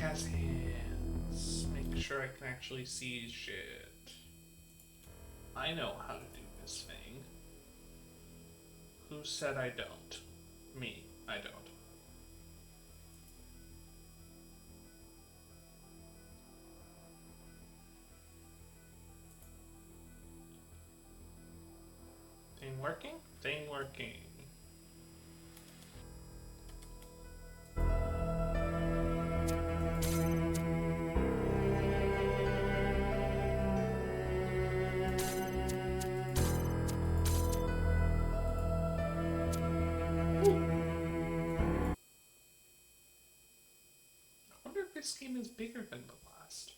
has hands. Make sure I can actually see shit. I know how to do this thing. Who said I don't? Me. I don't. Thing working? Thing working. This game is bigger than the last.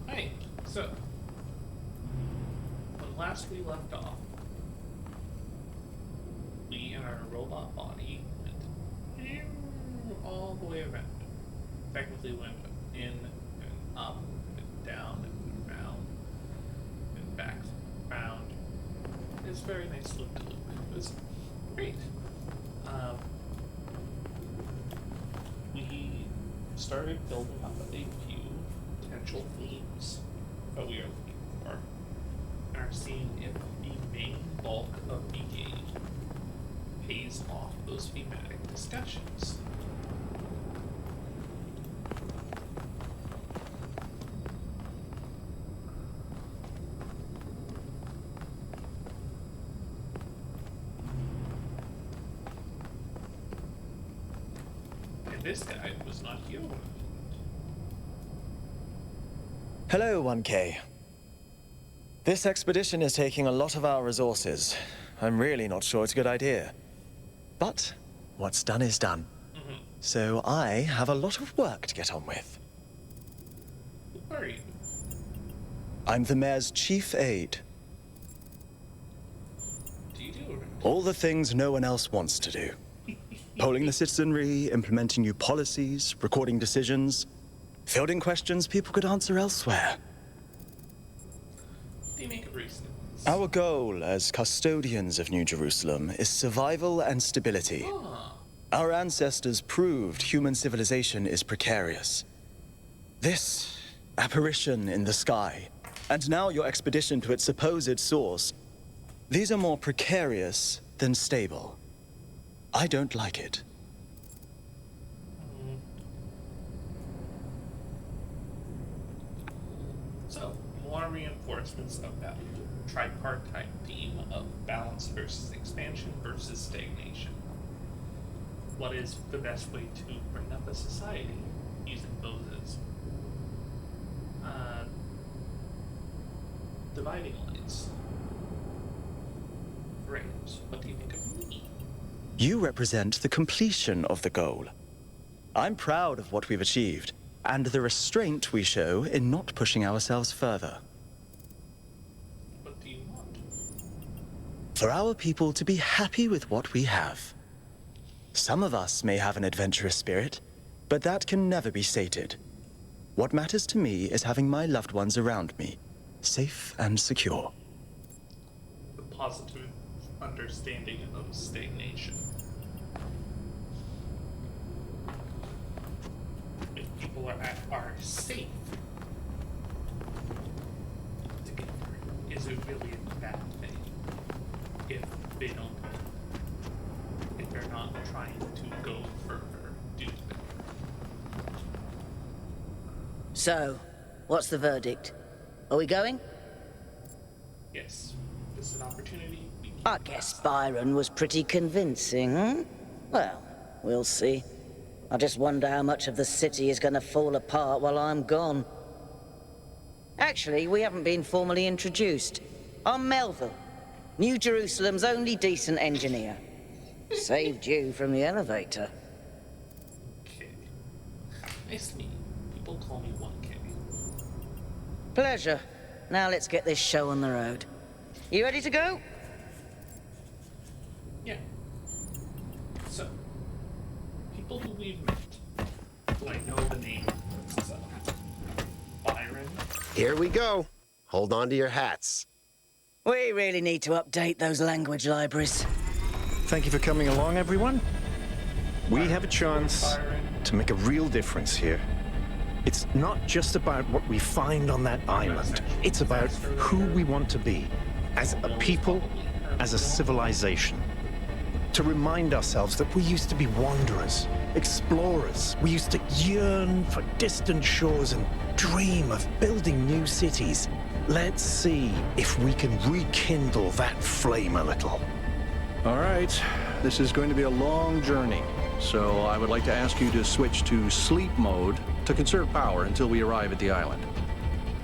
Hey, so when last we left off, we in our robot body went all the way around. Technically went in and up and down and around and back round. It's very nice loop to loop. It was great. We started building up a few potential themes that we are looking for, and are seeing if the main bulk of the game pays off those thematic discussions. This guy was not here. Hello, 1K. This expedition is taking a lot of our resources. I'm really not sure it's a good idea. But what's done is done. So I have a lot of work to get on with. Who are you? I'm the mayor's chief aide. Do you do all the things no one else wants to do. Polling the citizenry, implementing new policies, recording decisions, fielding questions people could answer elsewhere. They make it recent. Our goal as custodians of New Jerusalem is survival and stability. Our ancestors proved human civilization is precarious. This apparition in the sky, and now your expedition to its supposed source, these are more precarious than stable. I don't like it. So, more reinforcements of that tripartite theme of balance versus expansion versus stagnation. What is the best way to bring up a society using those as dividing lines? Frames. What do you think of me? You represent the completion of the goal. I'm proud of what we've achieved, and the restraint we show in not pushing ourselves further. What do you want? For our people to be happy with what we have. Some of us may have an adventurous spirit, but that can never be sated. What matters to me is having my loved ones around me, safe and secure. The positive understanding of stagnation. If people are safe together, is it really a bad thing? If they don't, if they're not trying to go further, do better. So, what's the verdict? Are we going? Yes, this is an opportunity. I guess Byron was pretty convincing, hmm? Well, we'll see. I just wonder how much of the city is gonna fall apart while I'm gone. Actually, we haven't been formally introduced. I'm Melville, New Jerusalem's only decent engineer. Saved you from the elevator. Okay. Nice to meet you. People call me 1K. Pleasure. Now let's get this show on the road. You ready to go? Yeah. So, people who we've met. Do I know the name? Byron. Here we go. Hold on to your hats. We really need to update those language libraries. Thank you for coming along, everyone. We have a chance to make a real difference here. It's not just about what we find on that island. It's about who we want to be as a people, as a civilization. To remind ourselves that we used to be wanderers, explorers. We used to yearn for distant shores and dream of building new cities. Let's see if we can rekindle that flame a little. All right, this is going to be a long journey, so I would like to ask you to switch to sleep mode to conserve power until we arrive at the island.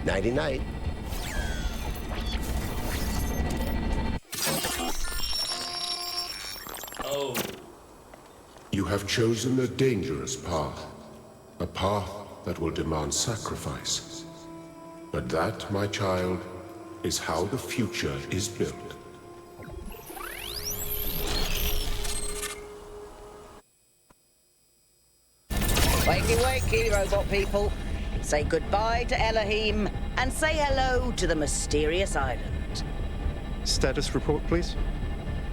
Nighty-night. Oh. You have chosen a dangerous path. A path that will demand sacrifice. But that, my child, is how the future is built. Wakey, wakey, robot people. Say goodbye to Elohim and say hello to the mysterious island. Status report, please.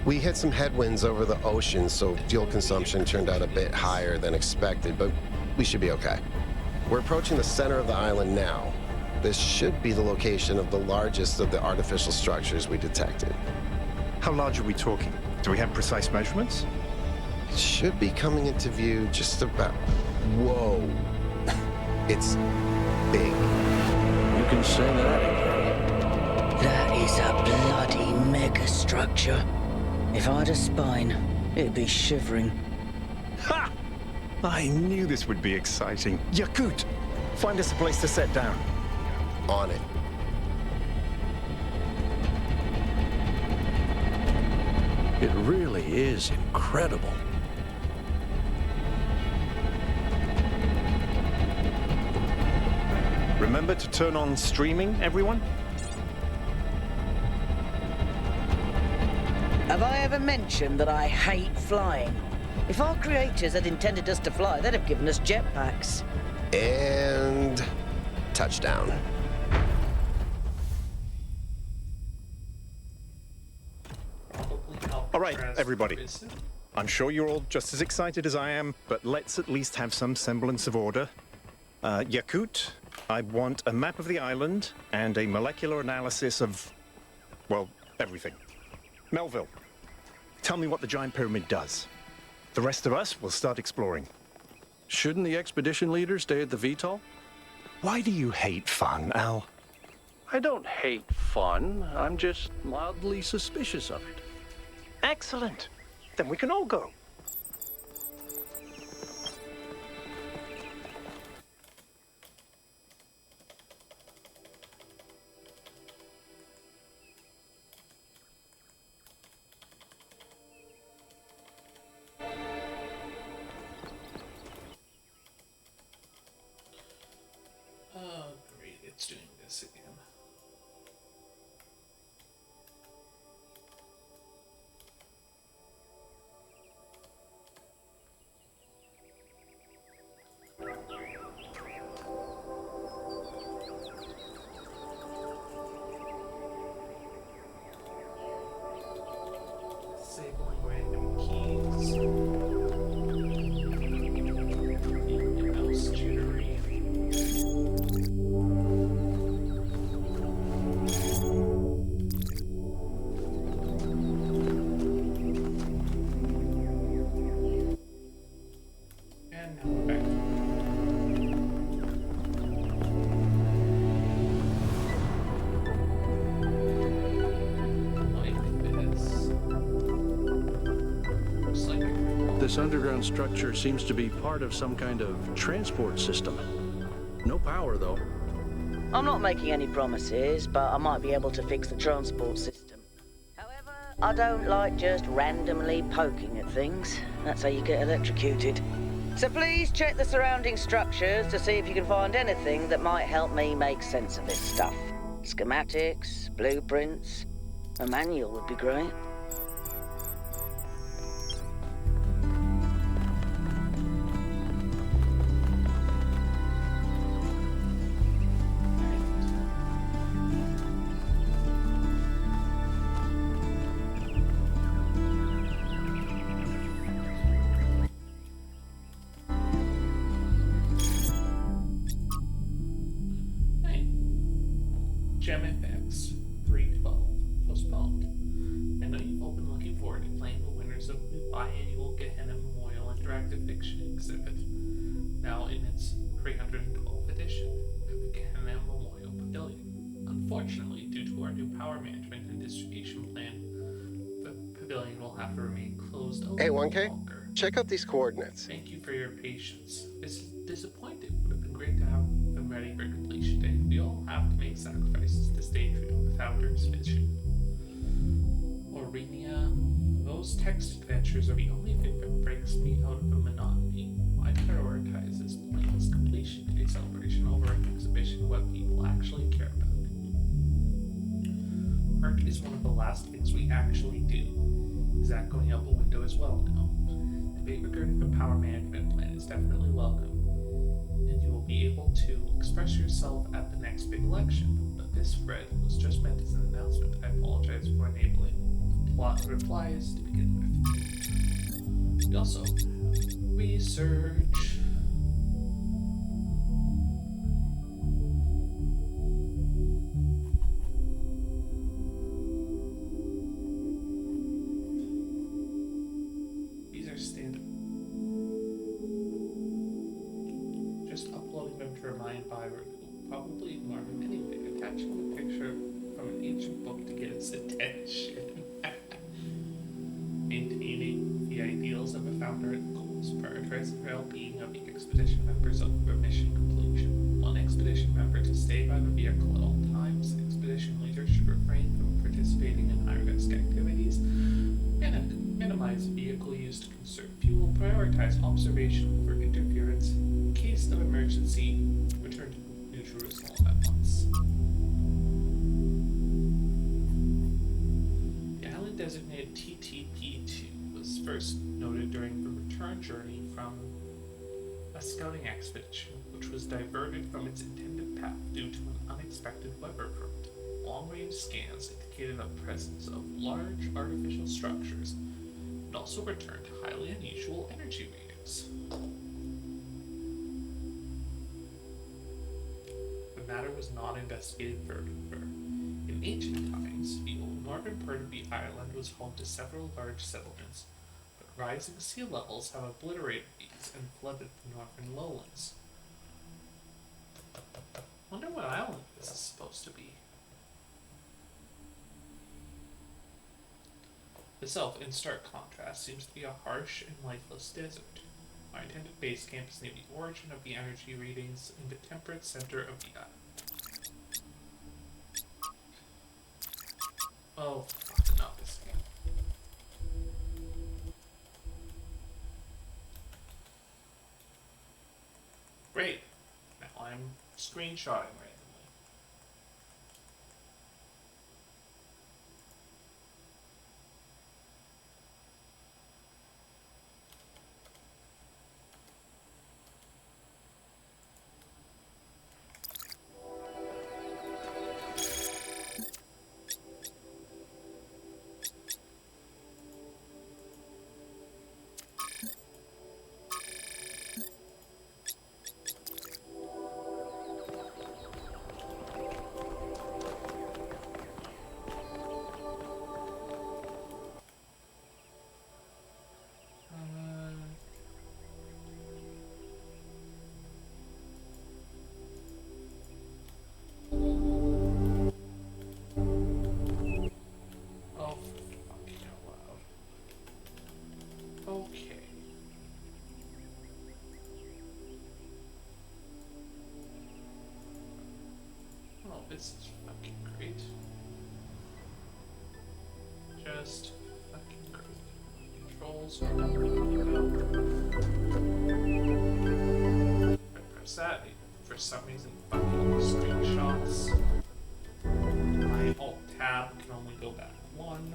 We hit some headwinds over the ocean, so fuel consumption turned out a bit higher than expected, but we should be okay. We're approaching the center of the island now. This should be the location of the largest of the artificial structures we detected. How large are we talking? Do we have precise measurements? It should be coming into view just about... Whoa. It's big. You can say that again. That is a bloody megastructure. If I had a spine, it'd be shivering. Ha! I knew this would be exciting. Yakut, find us a place to set down. On it. It really is incredible. Remember to turn on streaming, everyone? Have I ever mentioned that I hate flying? If our creators had intended us to fly, they'd have given us jetpacks. And... touchdown. All right, everybody. I'm sure you're all just as excited as I am, but let's at least have some semblance of order. Yakut, I want a map of the island and a molecular analysis of, well, everything. Melville, tell me what the giant pyramid does. The rest of us will start exploring. Shouldn't the expedition leader stay at the VTOL? Why do you hate fun, Al? I don't hate fun. I'm just mildly suspicious of it. Excellent. Then we can all go. Oh, great, it's doing this again. Disabling random keys. Mouse jittery. And now we're back. Like this. Looks like This underground structure seems to be part of some kind of transport system. No power, though. I'm not making any promises, but I might be able to fix the transport system. However, I don't like just randomly poking at things. That's how you get electrocuted. So please check the surrounding structures to see if you can find anything that might help me make sense of this stuff. Schematics, blueprints, a manual would be great. 6-3-12. Postponed. I know you've all been looking forward to playing the winners of the biannual Gehenna Memorial Interactive Fiction Exhibit, now in its 312th edition at the Gehenna Memorial Pavilion. Unfortunately, due to our new power management and distribution plan, the pavilion will have to remain closed a Hey, little 1K, longer. check out these coordinates. Thank you for your patience. This is disappointing. Would have been great to have them ready for completion day. We all have to make sacrifices to stay true to the Founder's vision. Aurenia, those text adventures are the only thing that breaks me out of the monotony. Why prioritize this pointless completion day celebration over an exhibition of what people actually care about? Art is one of the last things we actually do. Is that going out the window as well now? Debate regarding the power management plan is definitely welcome, and you will be able to express yourself at the next big election. But this thread was just meant as an announcement. I apologize for enabling the replies to begin with. We also research. These are standard. Just uploading them to remind Byron, who will probably ignore them anyway, attaching a picture from an ancient book to get its attention. Maintaining the ideals of the founder and goals, prioritizing the well-being of the expedition members over mission completion. One expedition member to stay by the vehicle at all times. Expedition leaders should refrain from participating in high-risk activities. Minimize vehicle use to conserve fuel. Prioritize observation over interference. In case of emergency, return to New Jerusalem at once. The island designated TTP-2 was first noted during the return journey from a scouting expedition, which was diverted from its intended path due to an unexpected weather front. Long-range scans indicated the presence of large artificial structures and also returned highly unusual energy readings. The matter was not investigated further. In ancient times, the old northern part of the island was home to several large settlements, but rising sea levels have obliterated these and flooded the northern lowlands. Wonder what island this is supposed to be. The south, in stark contrast, seems to be a harsh and lifeless desert. Our intended base camp is near the origin of the energy readings in the temperate center of the island. Oh, fuck, not this game. Great. Now I'm screenshotting randomly. Oh, for fucking out loud. Okay. Oh, this is fucking great. Just fucking great. Controls are not really about. If I press that, it, for some reason, fucking screenshots. My alt tab can only go back one.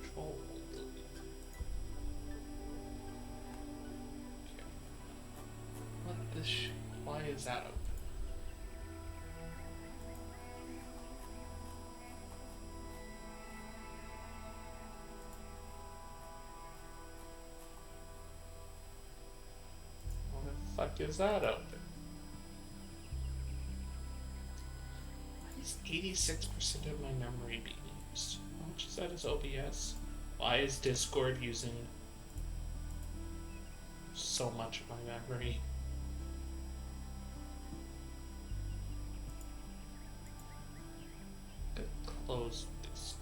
Control delete. Okay. What the shit? Why is that open? Why the fuck is that open? Why is 86% of my memory being used? How much is that as OBS? Why is Discord using so much of my memory? Close Discord.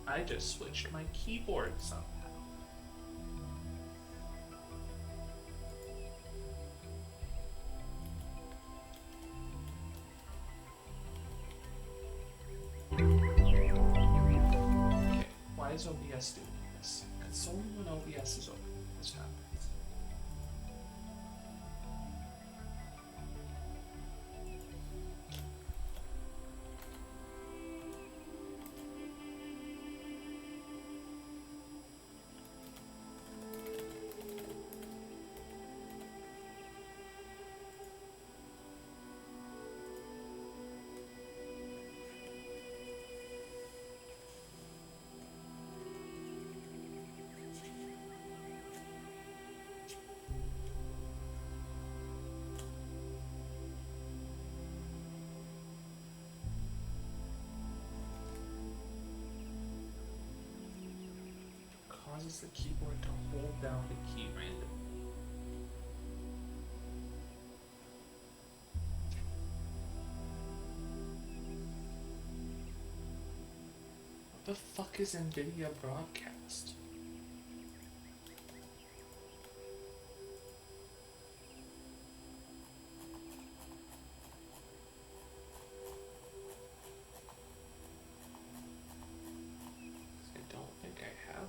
I just switched my keyboard somehow. Okay, why is OBS doing this? Because only when OBS is open, this happens. Causes the keyboard to hold down the key randomly. What the fuck is NVIDIA Broadcast? I don't think I have.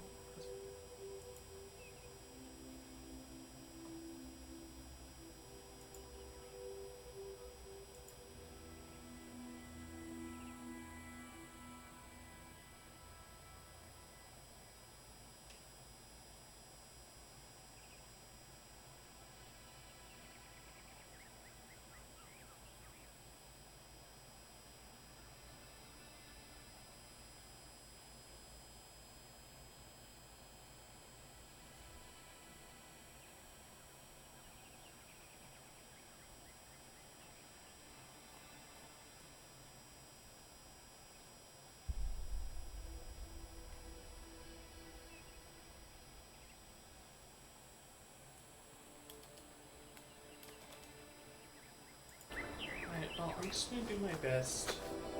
Well, I'm just gonna do my best. I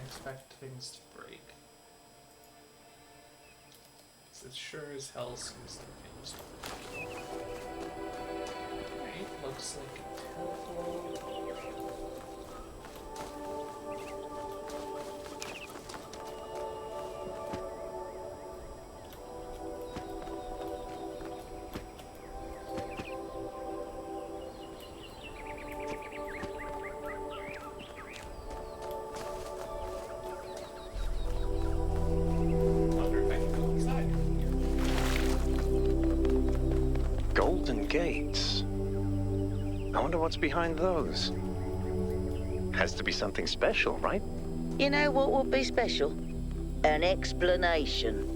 expect things to break. It sure as hell seems like things to break. Right, looks like a temple. Gates. I wonder what's behind those. Has to be something special, right? You know what would be special? An explanation.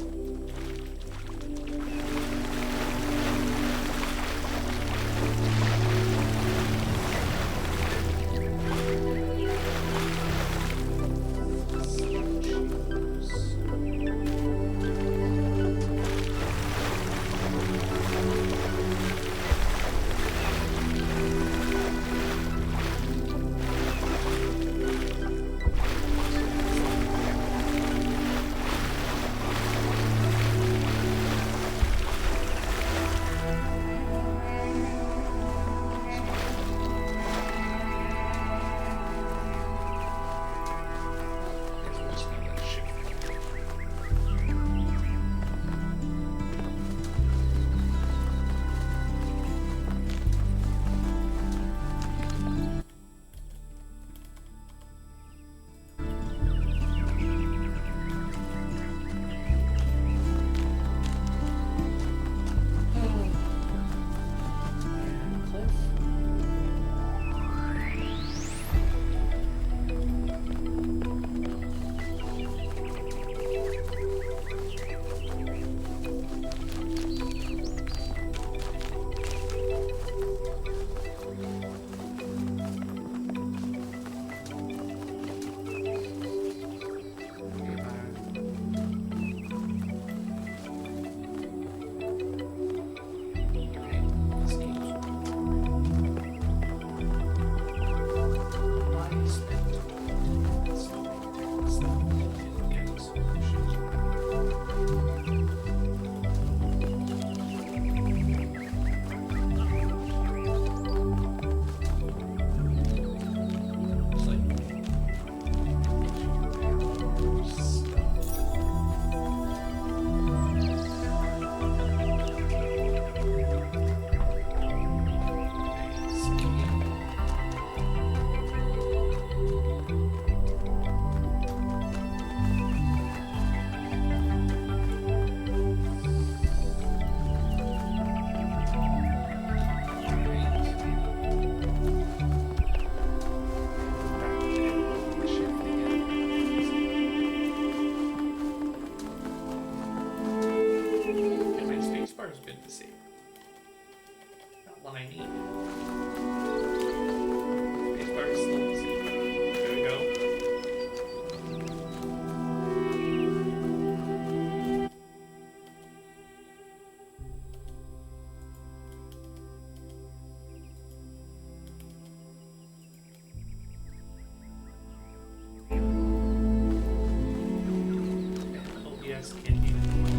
this can't even be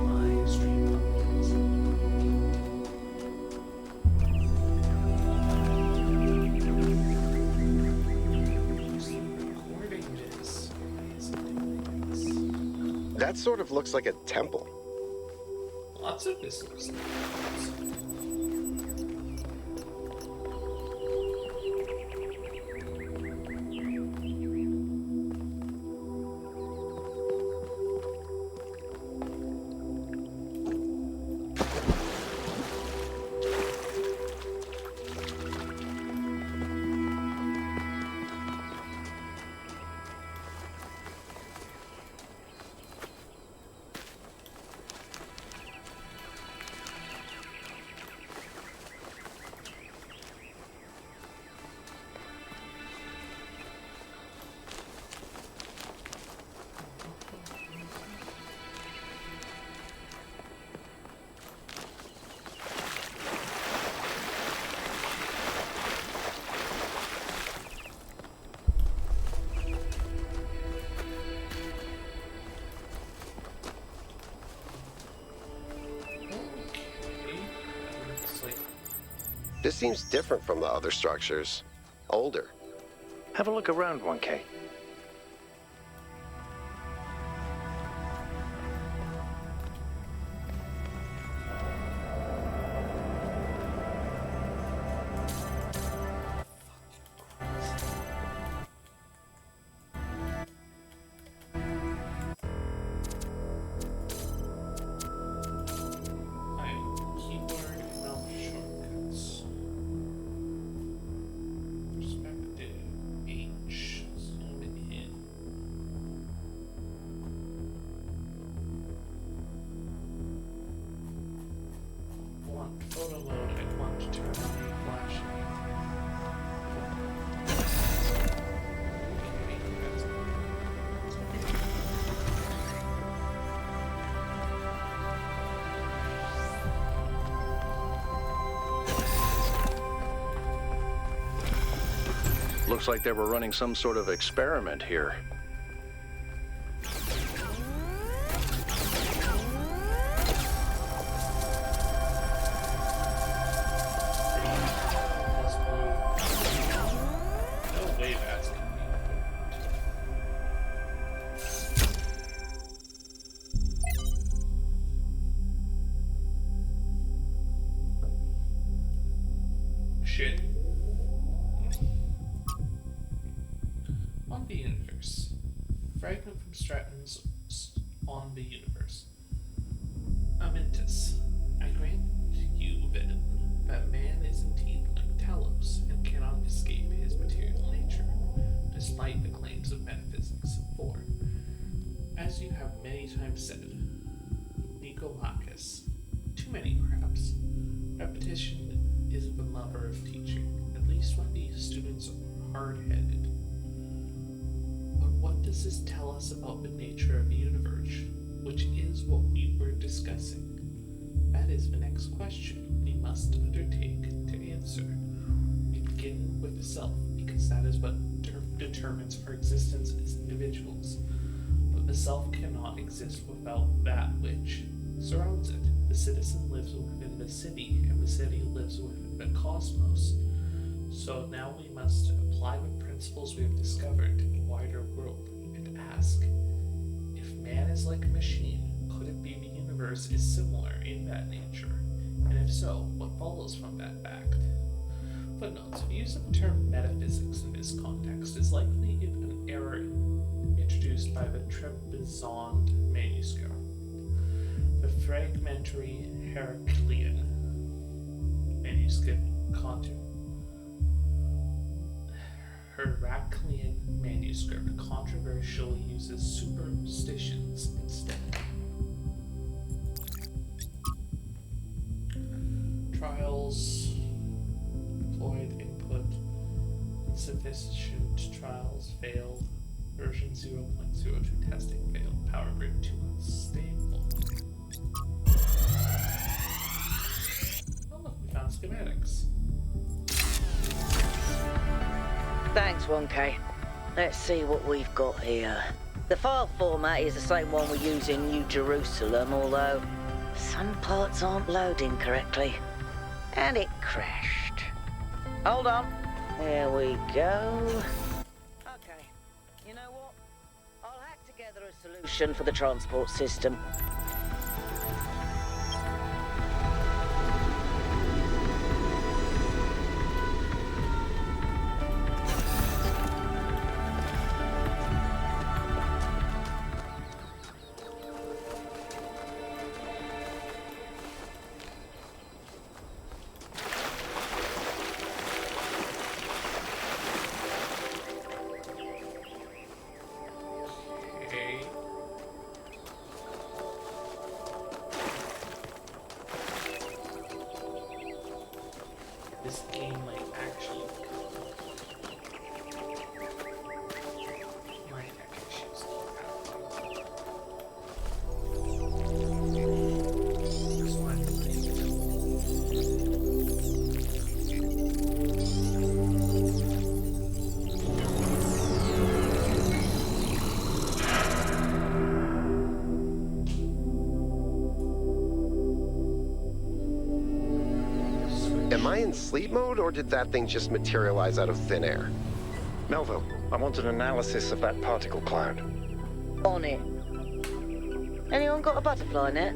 my stream pumpkins. Recording this. That sort of looks like a temple. Lots of this looks like temples. This seems different from the other structures. Older. Have a look around, 1K. Keyboard and mouse shortcuts. Perspective. H. Zoom in. Want photo mode. I want to turn on the flashlight. Looks like they were running some sort of experiment here. No way that's gonna be. Shit. On the universe. Fragment from Stratton's On the Universe. Amintus, I grant you, Venom, that man is indeed like Talos and cannot escape his material nature, despite the claims of metaphysics. For, as you have many times said, Nicolakis, too many perhaps, repetition is the mother of teaching, at least when the students are hard-headed. But what does this tell us about the nature of the universe, which is what we were discussing? That is the next question we must undertake to answer. We begin with the self, because that is what determines our existence as individuals. But the self cannot exist without that which surrounds it. The citizen lives within the city, and the city lives within the cosmos. So now we must apply the principles we have discovered to the wider world and ask, if man is like a machine, could it be the universe is similar in that nature? And if so, what follows from that fact? Footnotes. The use of the term metaphysics in this context is likely an error introduced by the Trebizond manuscript. The fragmentary Heraclean manuscript Heraclean manuscript controversially uses superstitions instead. Trials deployed input insufficient trials failed. Version 0.02 testing failed. Power grid 2 unstable. Oh look, we found schematics. Thanks, 1K. Let's see what we've got here. The file format is the same one we use in New Jerusalem, although some parts aren't loading correctly. And it crashed. Hold on. There we go. Okay. You know what? I'll hack together a solution for the transport system. Okay. This game might actually might actually this one. Am I in sleep mode, or did that thing just materialize out of thin air? Melville, I want an analysis of that particle cloud. On it. Anyone got a butterfly net?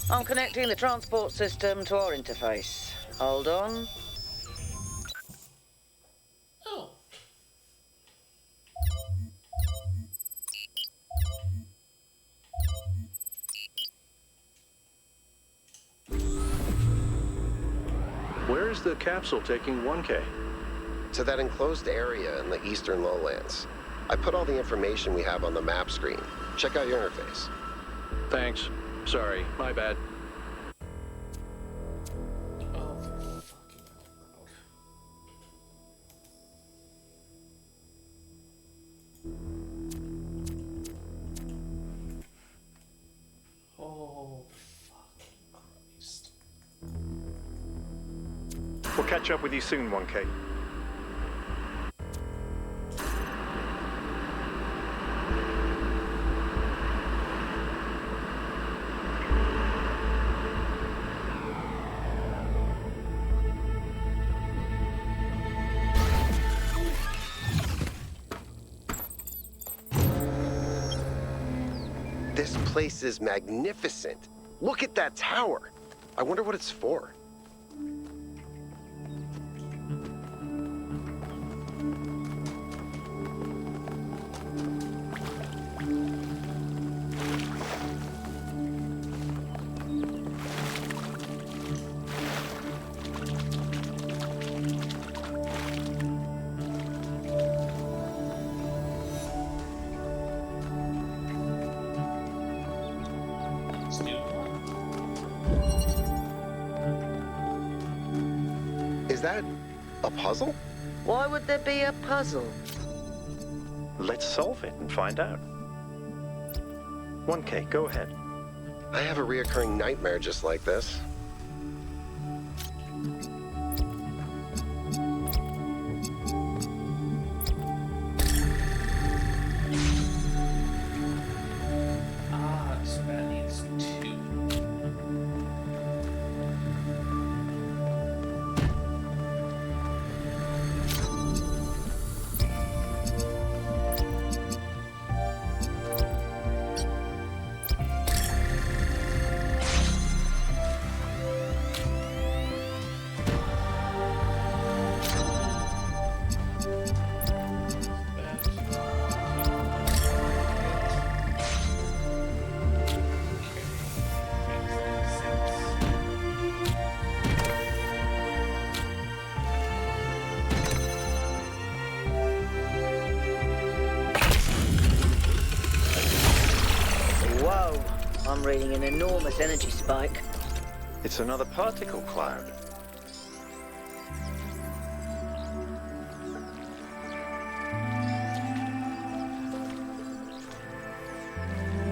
I'm connecting the transport system to our interface. Hold on. Oh. Where is the capsule taking 1K? To that enclosed area in the eastern lowlands. I put all the information we have on the map screen. Check out your interface. Thanks. Sorry, my bad. Oh, for fucking fuck. Oh, fucking Christ. We'll catch up with you soon, 1K. This place is magnificent. Look at that tower. I wonder what it's for. Let's do one. Is that a puzzle? Why would there be a puzzle? Let's solve it and find out. 1K, go ahead. I have a reoccurring nightmare just like this. Ah, so that needs two. Whoa, I'm reading an enormous energy spike. It's another particle cloud.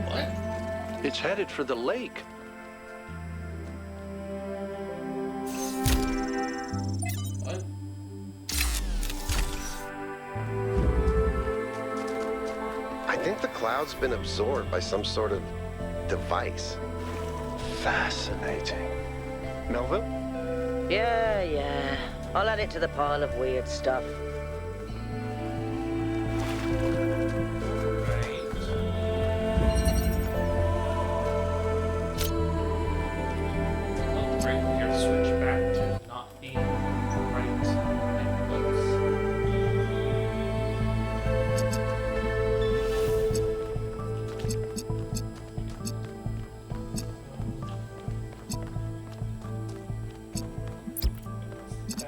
What? It's headed for the lake. What? I think the cloud's been absorbed by some sort of device. Fascinating. Melville? Yeah. I'll add it to the pile of weird stuff. Right. Oh, right here, switch back to not being right inputs. That.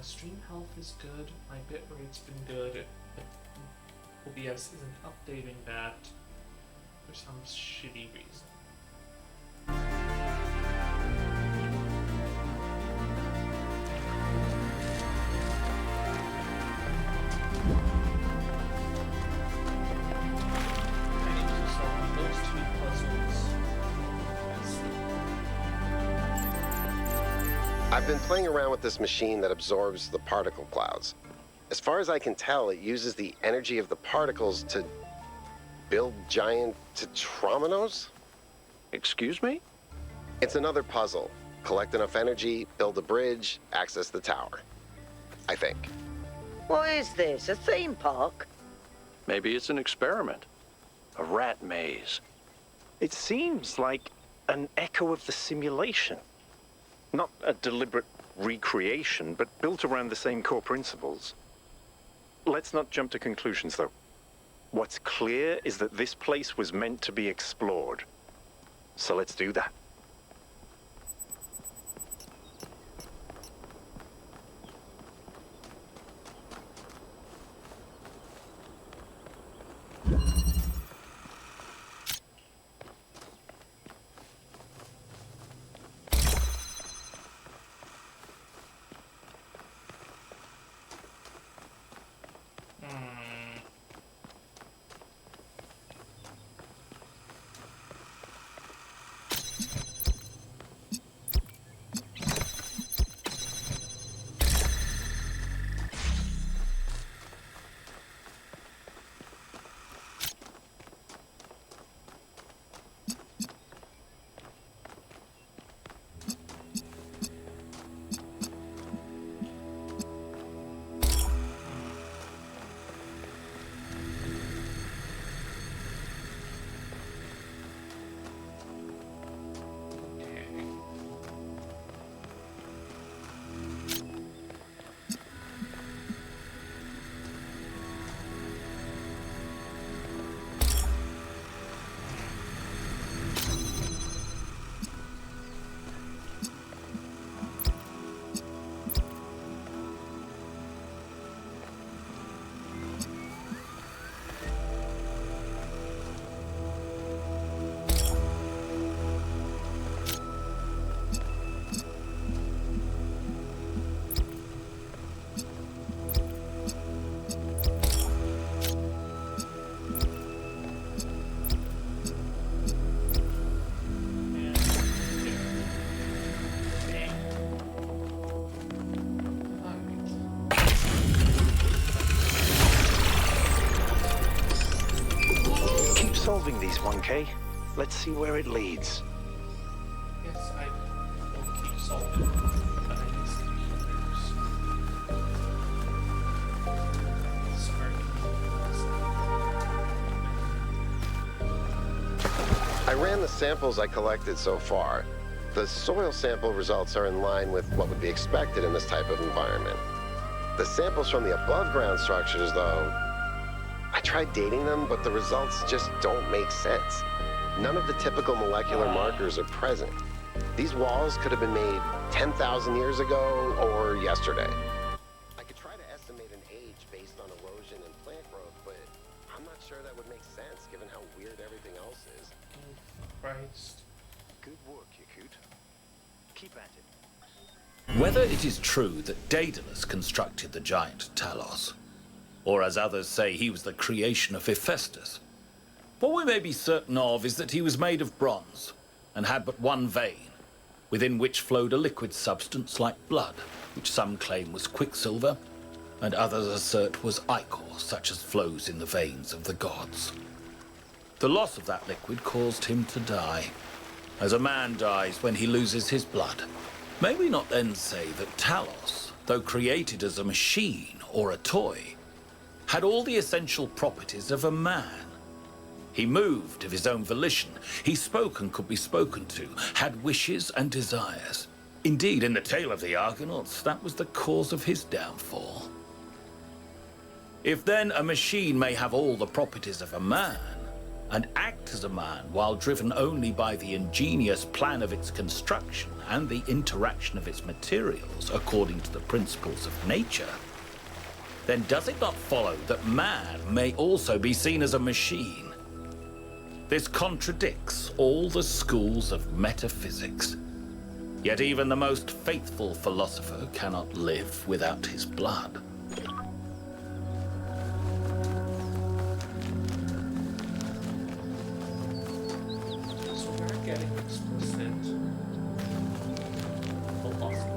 stream health is good. My bit rate's been good. But OBS isn't updating that for some shitty reason. I need to solve those two puzzles. I've been playing around with this machine that absorbs the particle clouds. As far as I can tell, it uses the energy of the particles to build giant tetrominos? Excuse me? It's another puzzle. Collect enough energy, build a bridge, access the tower. I think. What is this, a theme park? Maybe it's an experiment. A rat maze. It seems like an echo of the simulation. Not a deliberate recreation, but built around the same core principles. Let's not jump to conclusions, though. What's clear is that this place was meant to be explored. So let's do that. Solving these, 1K. Let's see where it leads. Yes, I will keep solving, but I need some healers. Sorry. I ran the samples I collected so far. The soil sample results are in line with what would be expected in this type of environment. The samples from the above-ground structures, though, I tried dating them, but the results just don't make sense. None of the typical molecular markers are present. These walls could have been made 10,000 years ago or yesterday. I could try to estimate an age based on erosion and plant growth, but I'm not sure that would make sense given how weird everything else is. Christ. Good work, Yakut. Keep at it. Whether it is true that Daedalus constructed the giant Talos, or as others say, he was the creation of Hephaestus, what we may be certain of is that he was made of bronze and had but one vein, within which flowed a liquid substance like blood, which some claim was quicksilver, and others assert was ichor, such as flows in the veins of the gods. The loss of that liquid caused him to die, as a man dies when he loses his blood. May we not then say that Talos, though created as a machine or a toy, had all the essential properties of a man? He moved of his own volition. He spoke and could be spoken to, had wishes and desires. Indeed, in the tale of the Argonauts, that was the cause of his downfall. If then a machine may have all the properties of a man, and act as a man while driven only by the ingenious plan of its construction and the interaction of its materials according to the principles of nature, then does it not follow that man may also be seen as a machine? This contradicts all the schools of metaphysics. Yet even the most faithful philosopher cannot live without his blood. So we're getting explicit philosophy.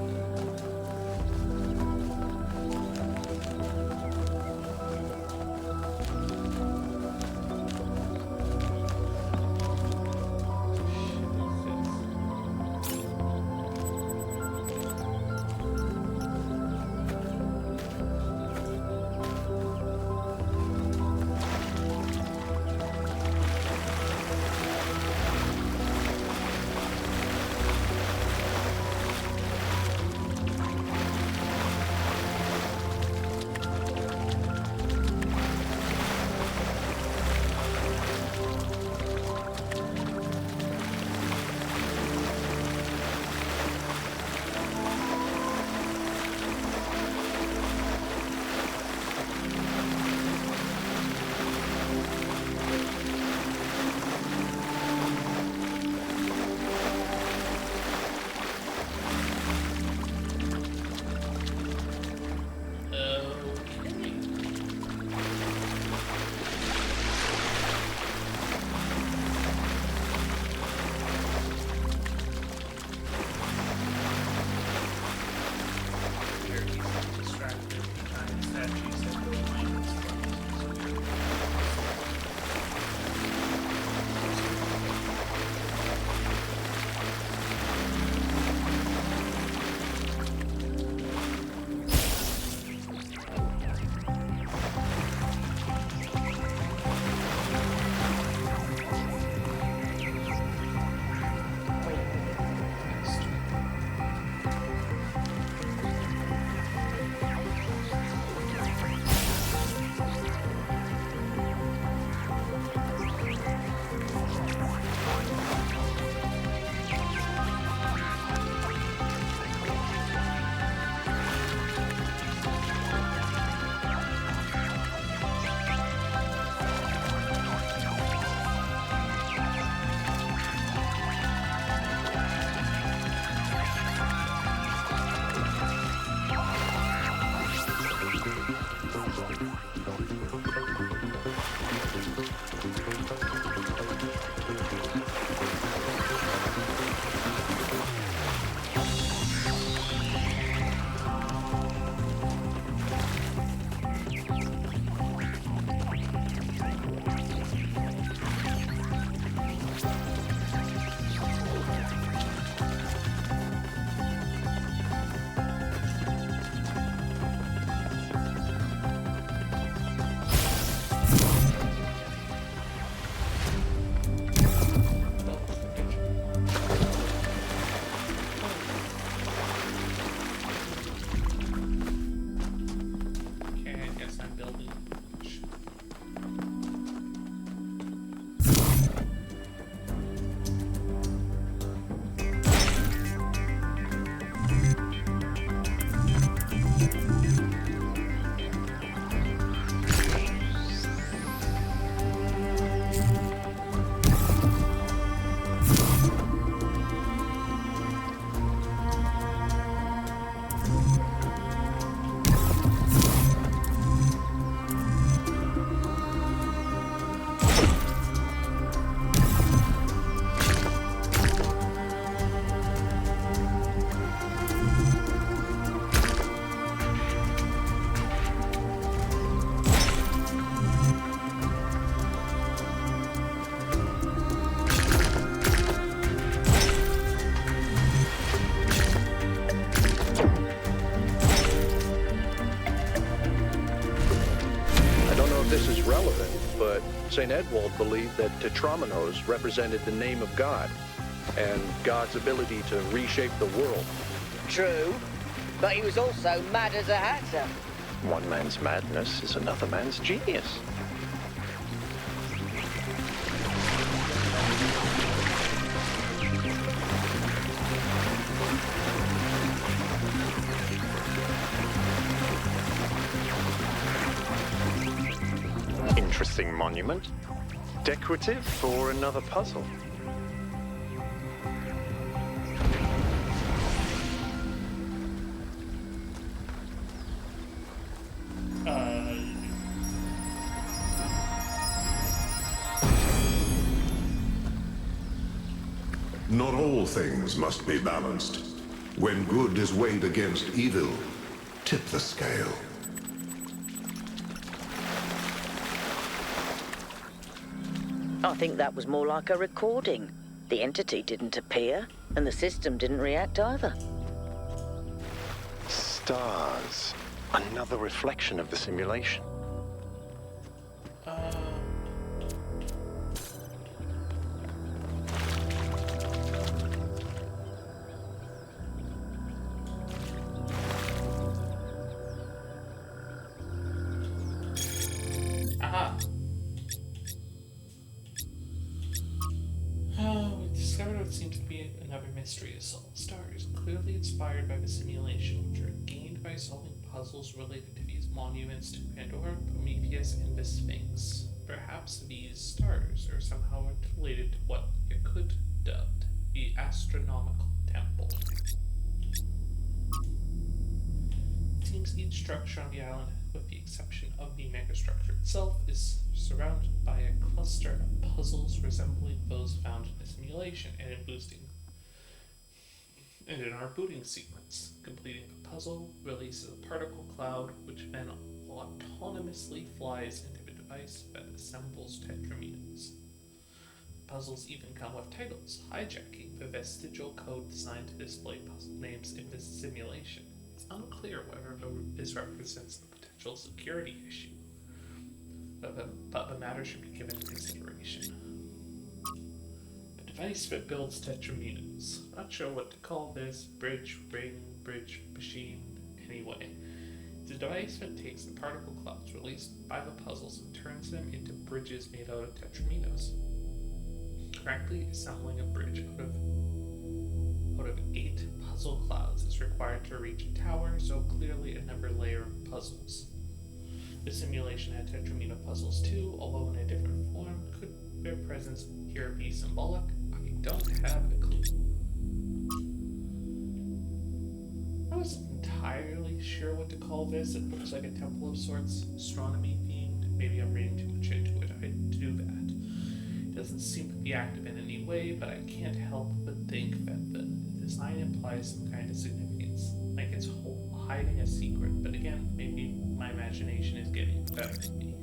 St. Edwald believed that Tetramenos represented the name of God and God's ability to reshape the world. True, but he was also mad as a hatter. One man's madness is another man's genius. interesting monument. Decorative for another puzzle. Not all things must be balanced. When good is weighed against evil, tip the scale. I think that was more like a recording. The entity didn't appear, and the system didn't react either. Stars. Another reflection of the simulation. Aha! We discovered what seemed to be another mystery to solve. Stars, clearly inspired by the simulation, which are gained by solving puzzles related to these monuments to Pandora, Prometheus, and the Sphinx. Perhaps these stars are somehow related to what it could dubbed the Astronomical Temple. It seems each structure on the island, with the exception of the megastructure itself, is surrounded by a cluster of puzzles resembling those found in the simulation and in our booting sequence. Completing the puzzle releases a particle cloud, which then autonomously flies into the device that assembles tetraminos. Puzzles even come with titles, hijacking the vestigial code designed to display puzzle names in this simulation. It's unclear whether this represents a potential security issue, but the matter should be given consideration. The device that builds tetraminos. Not sure what to call this. Bridge, ring, bridge, machine. Anyway, it's a device that takes the particle clouds released by the puzzles and turns them into bridges made out of tetraminos. Correctly assembling a bridge out of 8 puzzle clouds is required to reach a tower, so clearly another layer of puzzles. The simulation had tetramino puzzles too, although in a different form. Could their presence here be symbolic? I don't have a clue. I wasn't entirely sure what to call this. It looks like a temple of sorts, astronomy themed. Maybe I'm reading too much into it. I had to do that. It doesn't seem to be active in any way, but I can't help but think that the design implies some kind of significance, like it's hiding a secret. But again, maybe my imagination is getting the better of me.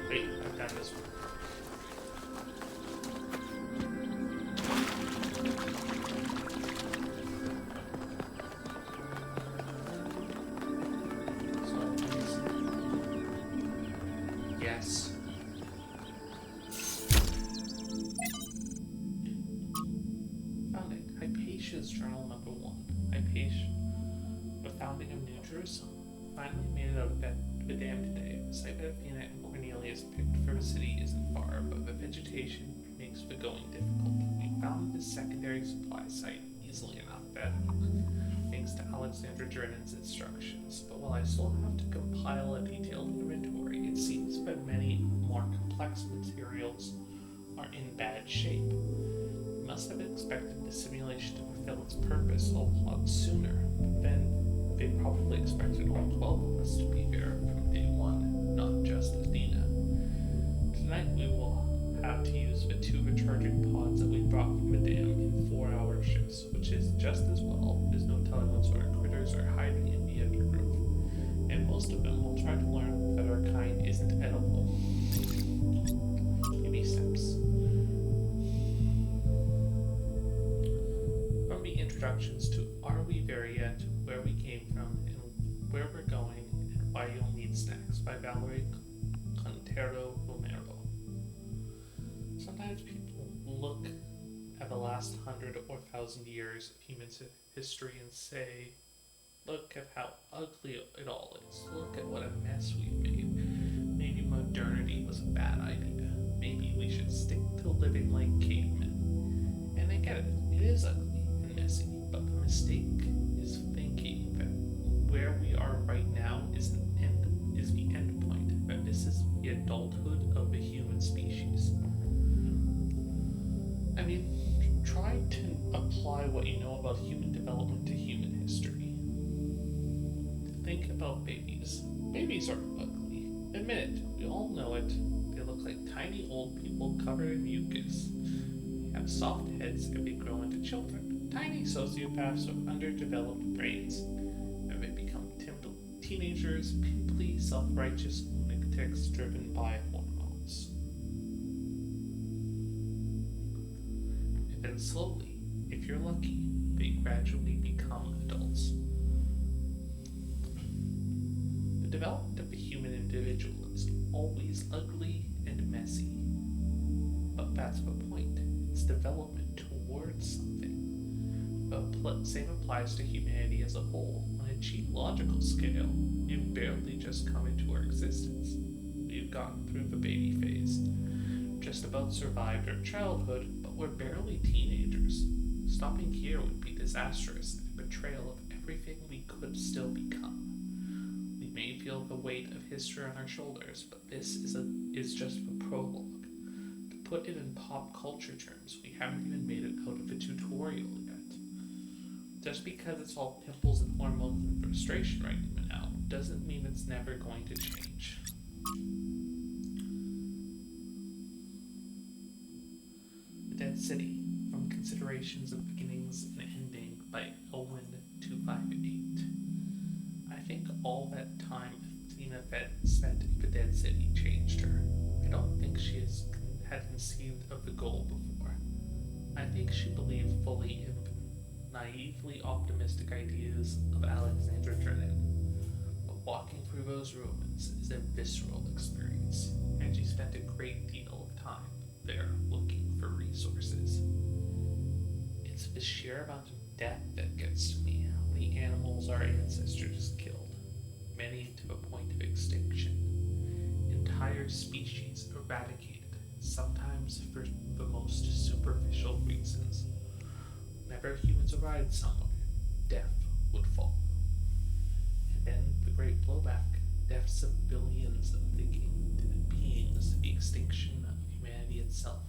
Wait, I've done this one. Yes. Found it. Hypatia's Journal number 1. Hypatia, the founding of New Jerusalem. Finally made it out of the dam today. The site that Athena and Cornelius picked for the city isn't far, but the vegetation makes the going difficult. We found this secondary supply site easily enough, thanks to Alexandra Jernan's instructions. But while I still have to compile a detailed inventory, it seems that many more complex materials are in bad shape. We must have expected the simulation to fulfill its purpose a lot sooner, but then they probably expected all 12 of us to be there from day one, not just Athena. Tonight we will have to use the 2 recharging pods that we brought from the dam in 4-hour shifts, which is just as well. There's no telling what sort of critters are hiding in the undergrowth. and most of them will try to learn that our kind isn't edible. Baby steps. From the introductions to Are We There Yet, Where We Came From, and Where We're Going, and Why You'll Need Snacks by Valerie Quintero Romero. Sometimes people look at the last 100 or 1,000 years of human history and say, look at how ugly it all is. Look at what a mess we've made. Maybe modernity was a bad idea. Maybe we should stick to living like cavemen. And I get it. It is ugly and messy. But the mistake is thinking that where we are right now is the end point. That this is the adulthood of the human species. I mean, try to apply what you know about human development to human history. Think about babies. Babies are ugly. Admit it. We all know it. They look like tiny old people covered in mucus. They have soft heads and they grow into children. Tiny sociopaths with underdeveloped brains. And they become teenagers, pimply, self-righteous lunatics driven by hormones. And then slowly, if you're lucky, they gradually become adults. The development of the human individual is always ugly and messy. But that's the point. It's development towards something. The same applies to humanity as a whole. On a geological scale, we've barely just come into our existence. We've gotten through the baby phase, just about survived our childhood, but we're barely teenagers. Stopping here would be disastrous, a betrayal of everything we could still become. We may feel the weight of history on our shoulders, but this is just the prologue. To put it in pop culture terms, we haven't even made it out of the tutorial yet. Just because it's all pimples and hormones and frustration right now doesn't mean it's never going to change. The Dead City, from Considerations of Beginnings and Ending by Elwyn 258. I think all that time Athena spent in the Dead City changed her. I don't think she had conceived of the goal before. I think she believed fully in the naively optimistic ideas of Alexandra Drennan. But walking through those ruins is a visceral experience, and she spent a great deal of time there looking for resources. It's the sheer amount of death that gets to me. How many animals our ancestors killed, many to the point of extinction. Entire species eradicated, sometimes for the most superficial reasons. Whenever humans arrived somewhere, death would follow. And then the great blowback, deaths of billions of thinking beings, the extinction of humanity itself.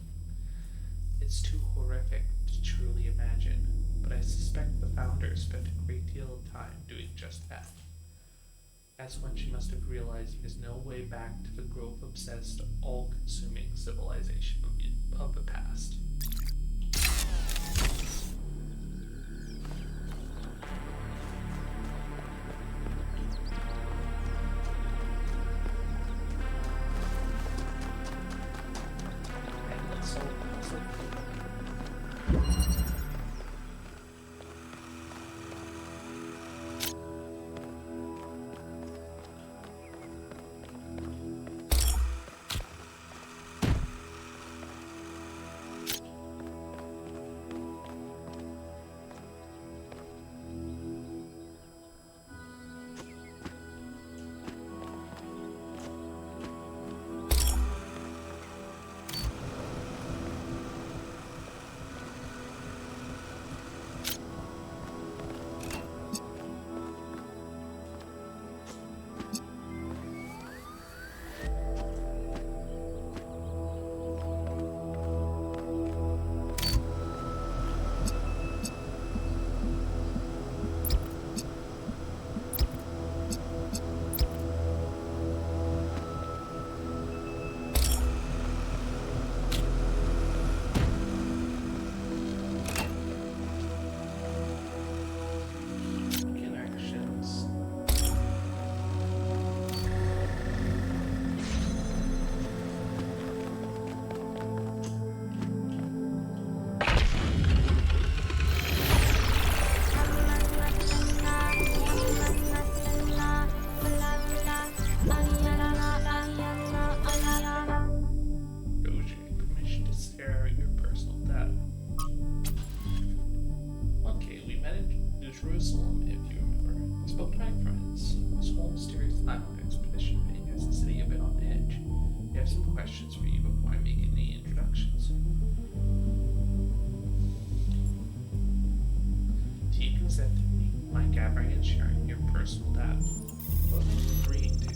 It's too horrific to truly imagine, but I suspect the founder spent a great deal of time doing just that. That's when she must have realized there's no way back to the growth-obsessed, all-consuming civilization of the past. Jerusalem, if you remember. I spoke to my friends. This whole mysterious island expedition thing has the city a bit on edge. I have some questions for you before I make any introductions. Do you consent to me, my gathering and sharing your personal data? What am I agreeing to?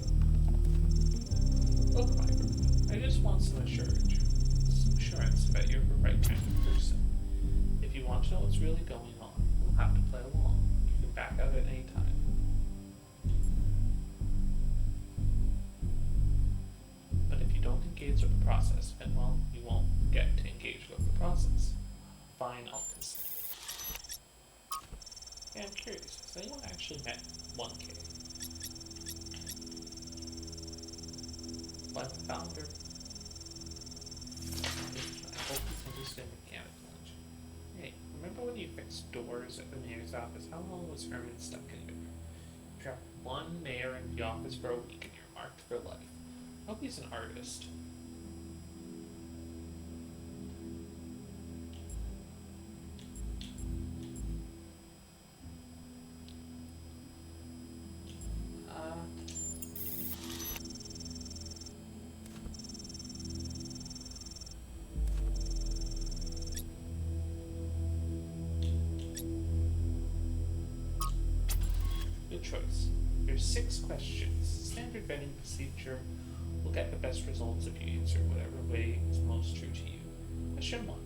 Look, Michael, I just want some assurance that you're the right kind of person. If you want to know what's really going on, you'll have to play along. You can back out at any time. But if you don't engage with the process, then, well, you won't get to engage with the process. Fine, I'll consent. Yeah, I'm curious, has anyone actually met 1K? Like the founder? I hope he's interested in mechanical engineering. Hey, remember when you fixed doors at the mayor's office? How long was Herman stuck in there? You trapped one mayor in the office for a week and you're marked for life. I hope he's an artist. Good choice. There's 6 questions. Standard vetting procedure will get the best results if you answer whatever way is most true to you. Question 1.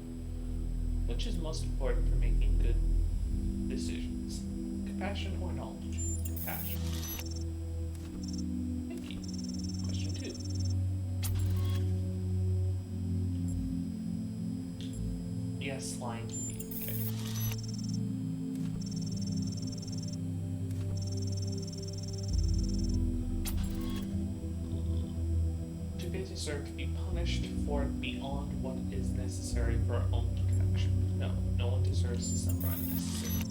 Which is most important for making good decisions? Compassion or knowledge? Compassion. Thank you. Question 2. Yes, lying to me. Okay. Deserve to be punished for beyond what is necessary for our own protection. No, no one deserves to suffer unnecessarily.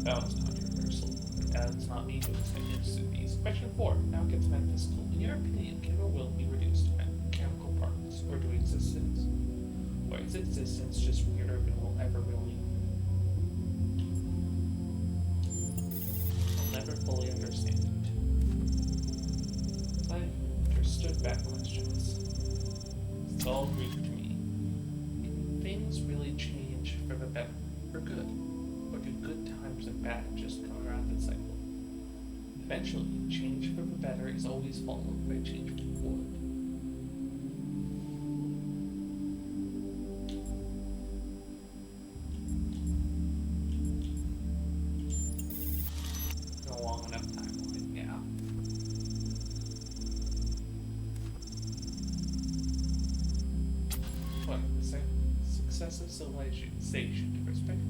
That was controversial, but that's not me who extended these. Question 4 now gets metaphysical. In your opinion, can or will be reduced to mechanical parts, or to existence? Or is existence just weirder than we'll ever really? I'll never fully understand it. I understood that questions. It's all Greek to me. Can things really change for the better, for good? Or do good times and bad just come around the cycle? Eventually, change for the better is always followed by change for the good. A long enough timeline, yeah. What, the success of civilization to perspective?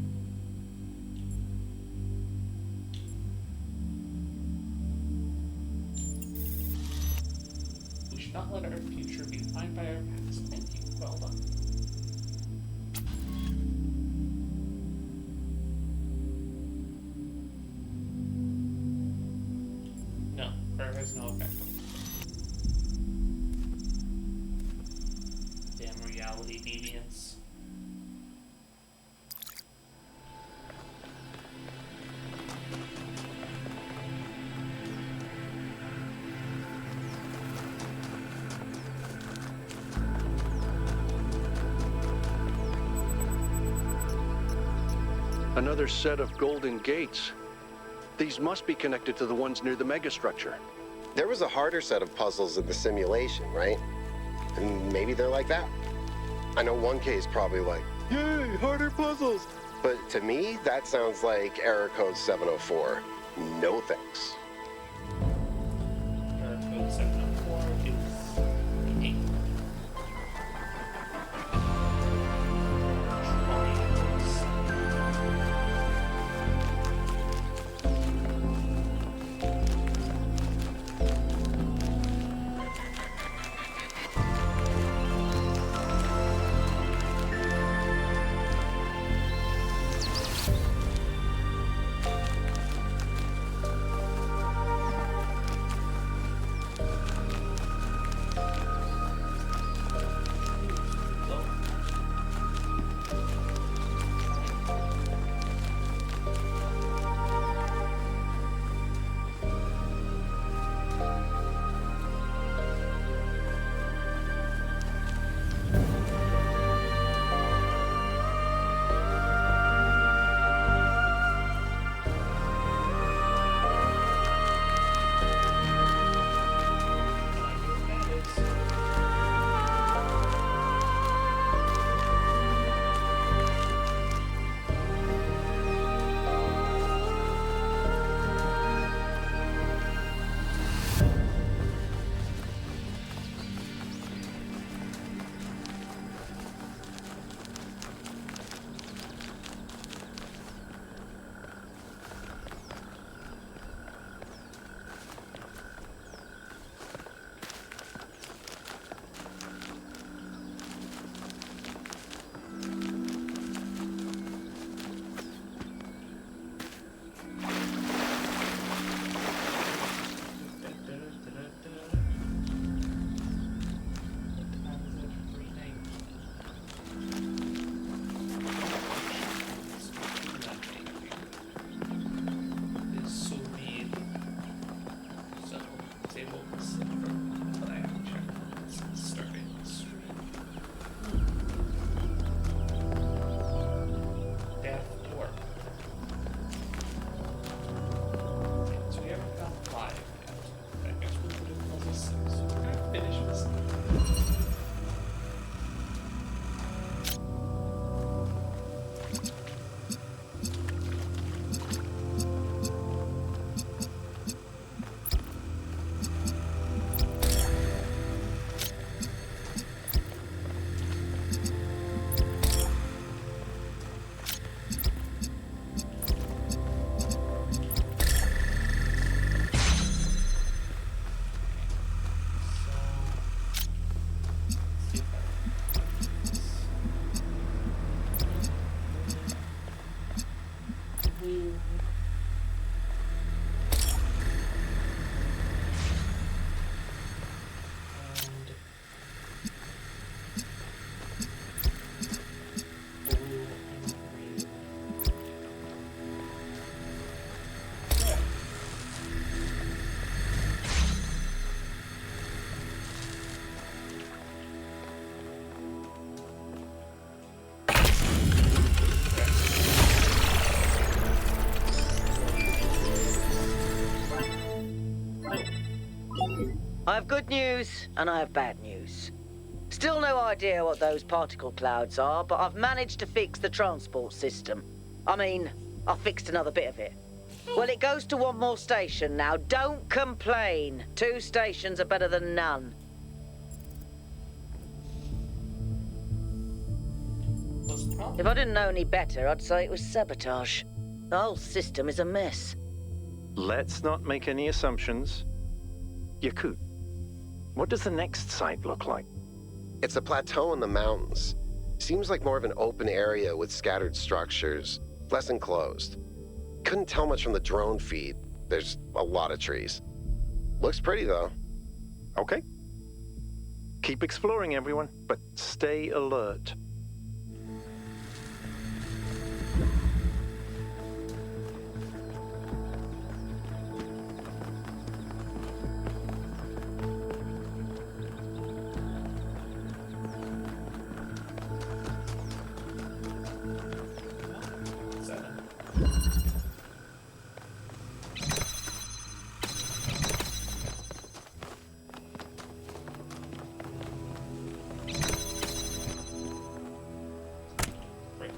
We should not let our future be defined by our past. Thank you. Well done. No, prayer has no effect on damn reality deviance. Another set of golden gates. These must be connected to the ones near the megastructure. There was a harder set of puzzles in the simulation, right? And maybe they're like that. I know 1K is probably like, yay, harder puzzles. But to me, that sounds like error code 704. No thanks. Error code 704 is 8. I have good news and I have bad news. Still no idea what those particle clouds are, but I've managed to fix the transport system. I mean, I fixed another bit of it. Well, it goes to one more station now. Don't complain. 2 stations are better than none. What's the problem? If I didn't know any better, I'd say it was sabotage. The whole system is a mess. Let's not make any assumptions. Yakut, what does the next site look like? It's a plateau in the mountains. Seems like more of an open area with scattered structures, less enclosed. Couldn't tell much from the drone feed. There's a lot of trees. Looks pretty, though. Okay. Keep exploring, everyone, but stay alert. Is that Great.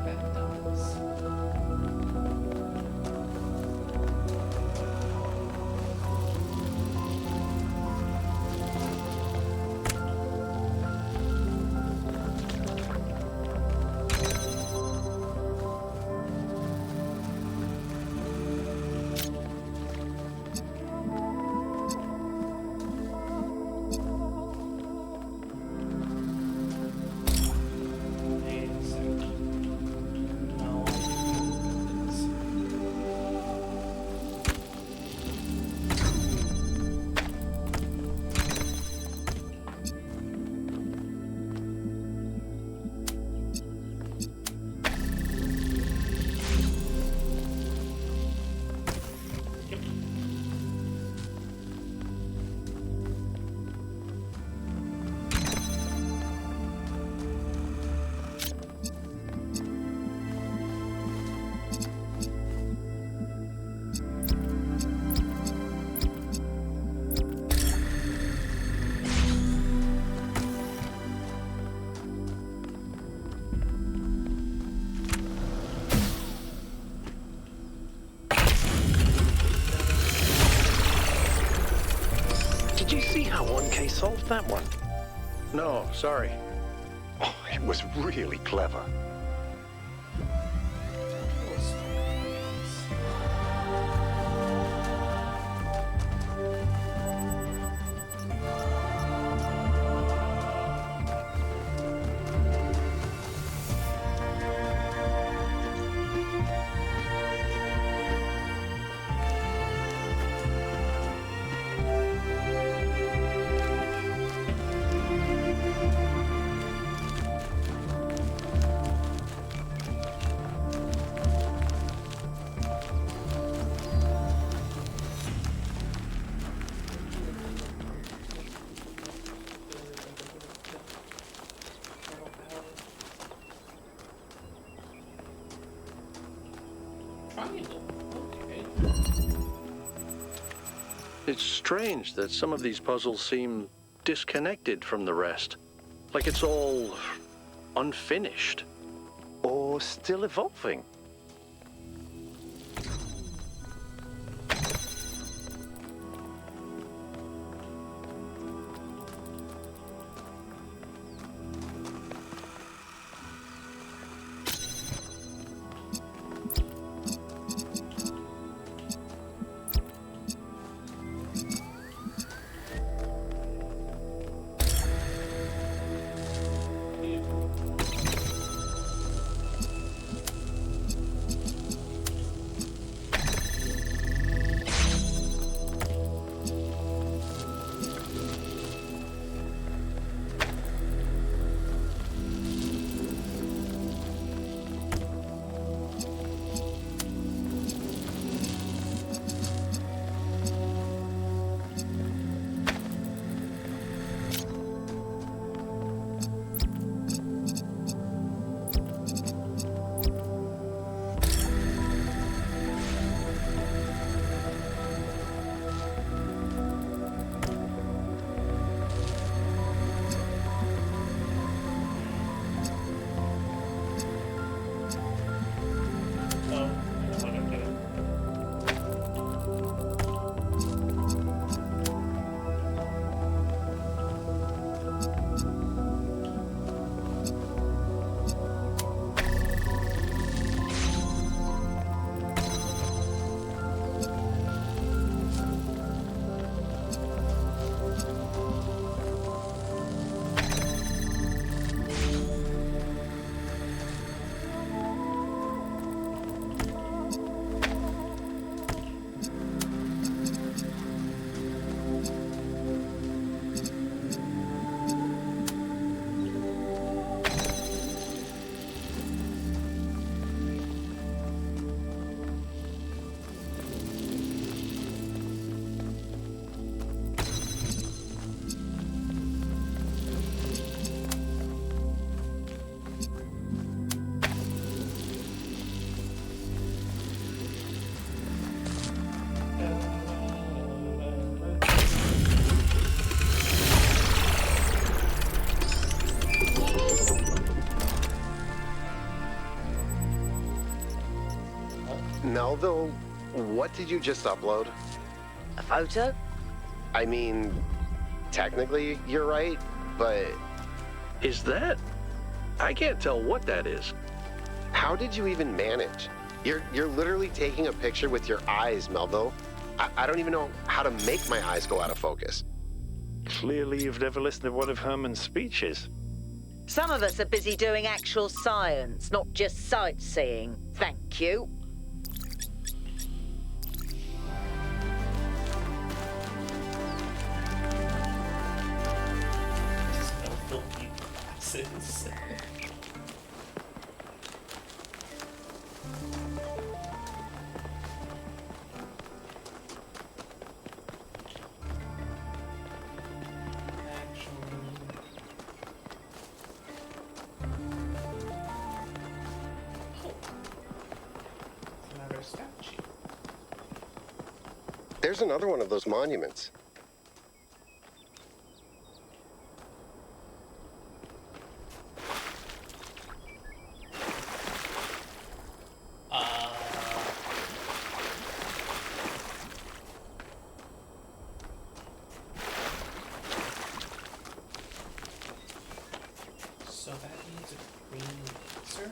That does. Wait a second. No. It's- Yep. Did you see how 1K solved that one? No, sorry. Oh, it was really clever. triangle. Okay. It's strange that some of these puzzles seem disconnected from the rest. Like it's all unfinished. Or still evolving. Melville, what did you just upload? A photo? I mean, technically you're right, but Is that? I can't tell what that is. how did you even manage? You're literally taking a picture with your eyes, Melville. I don't even know how to make my eyes go out of focus. Clearly you've never listened to one of Herman's speeches. Some of us are busy doing actual science, not just sightseeing. Thank you. No filthy glasses. Another statue. There's another one of those monuments. So that means a green laser?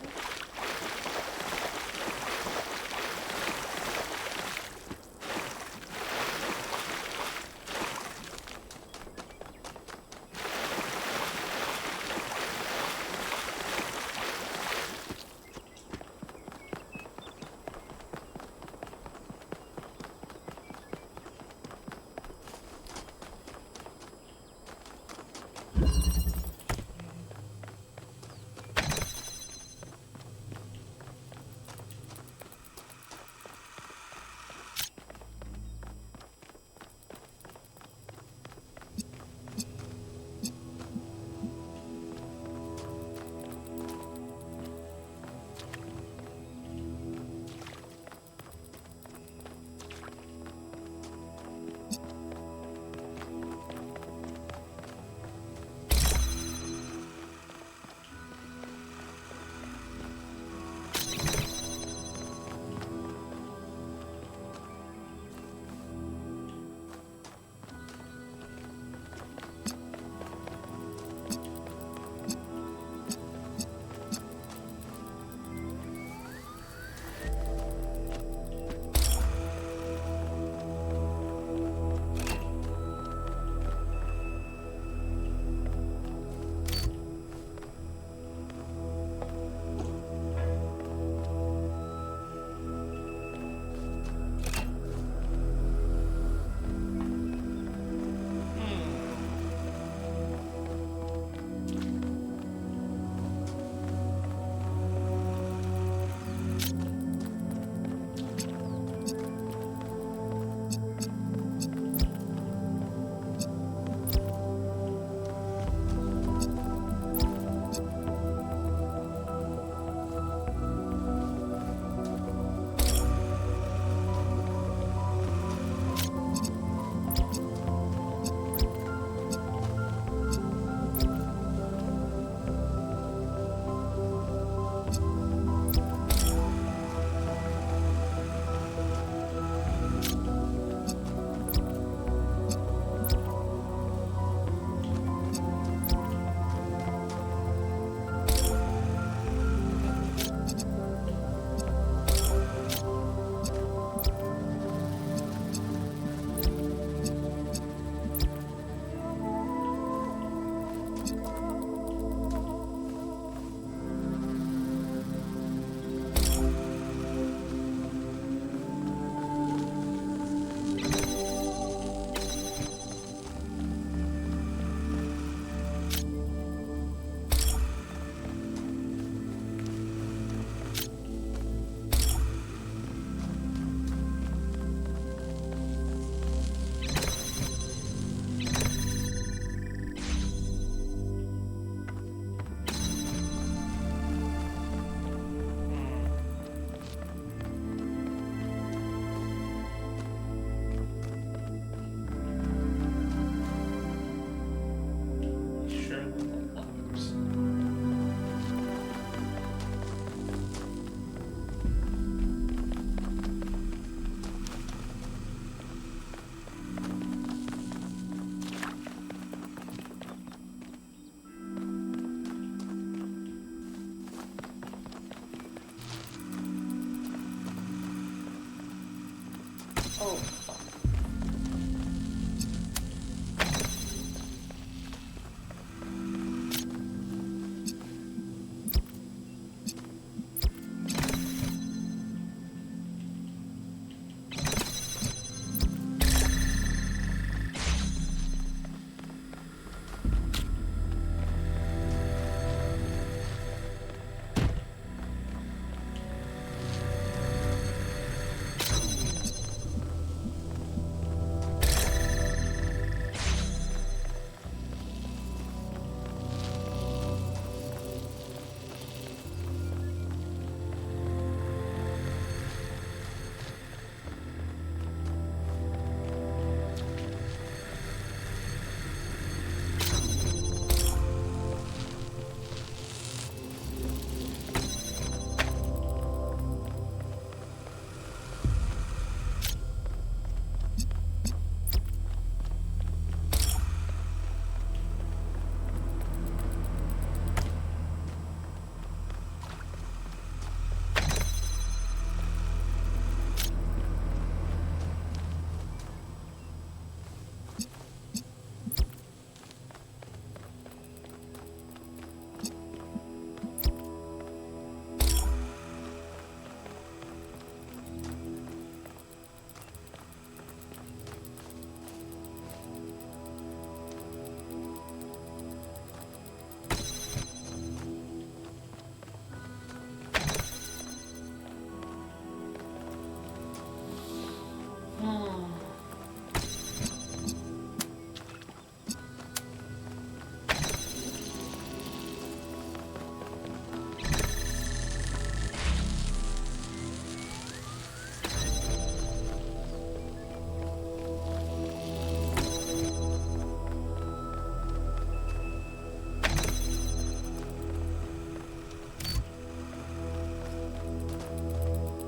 Oh, fuck.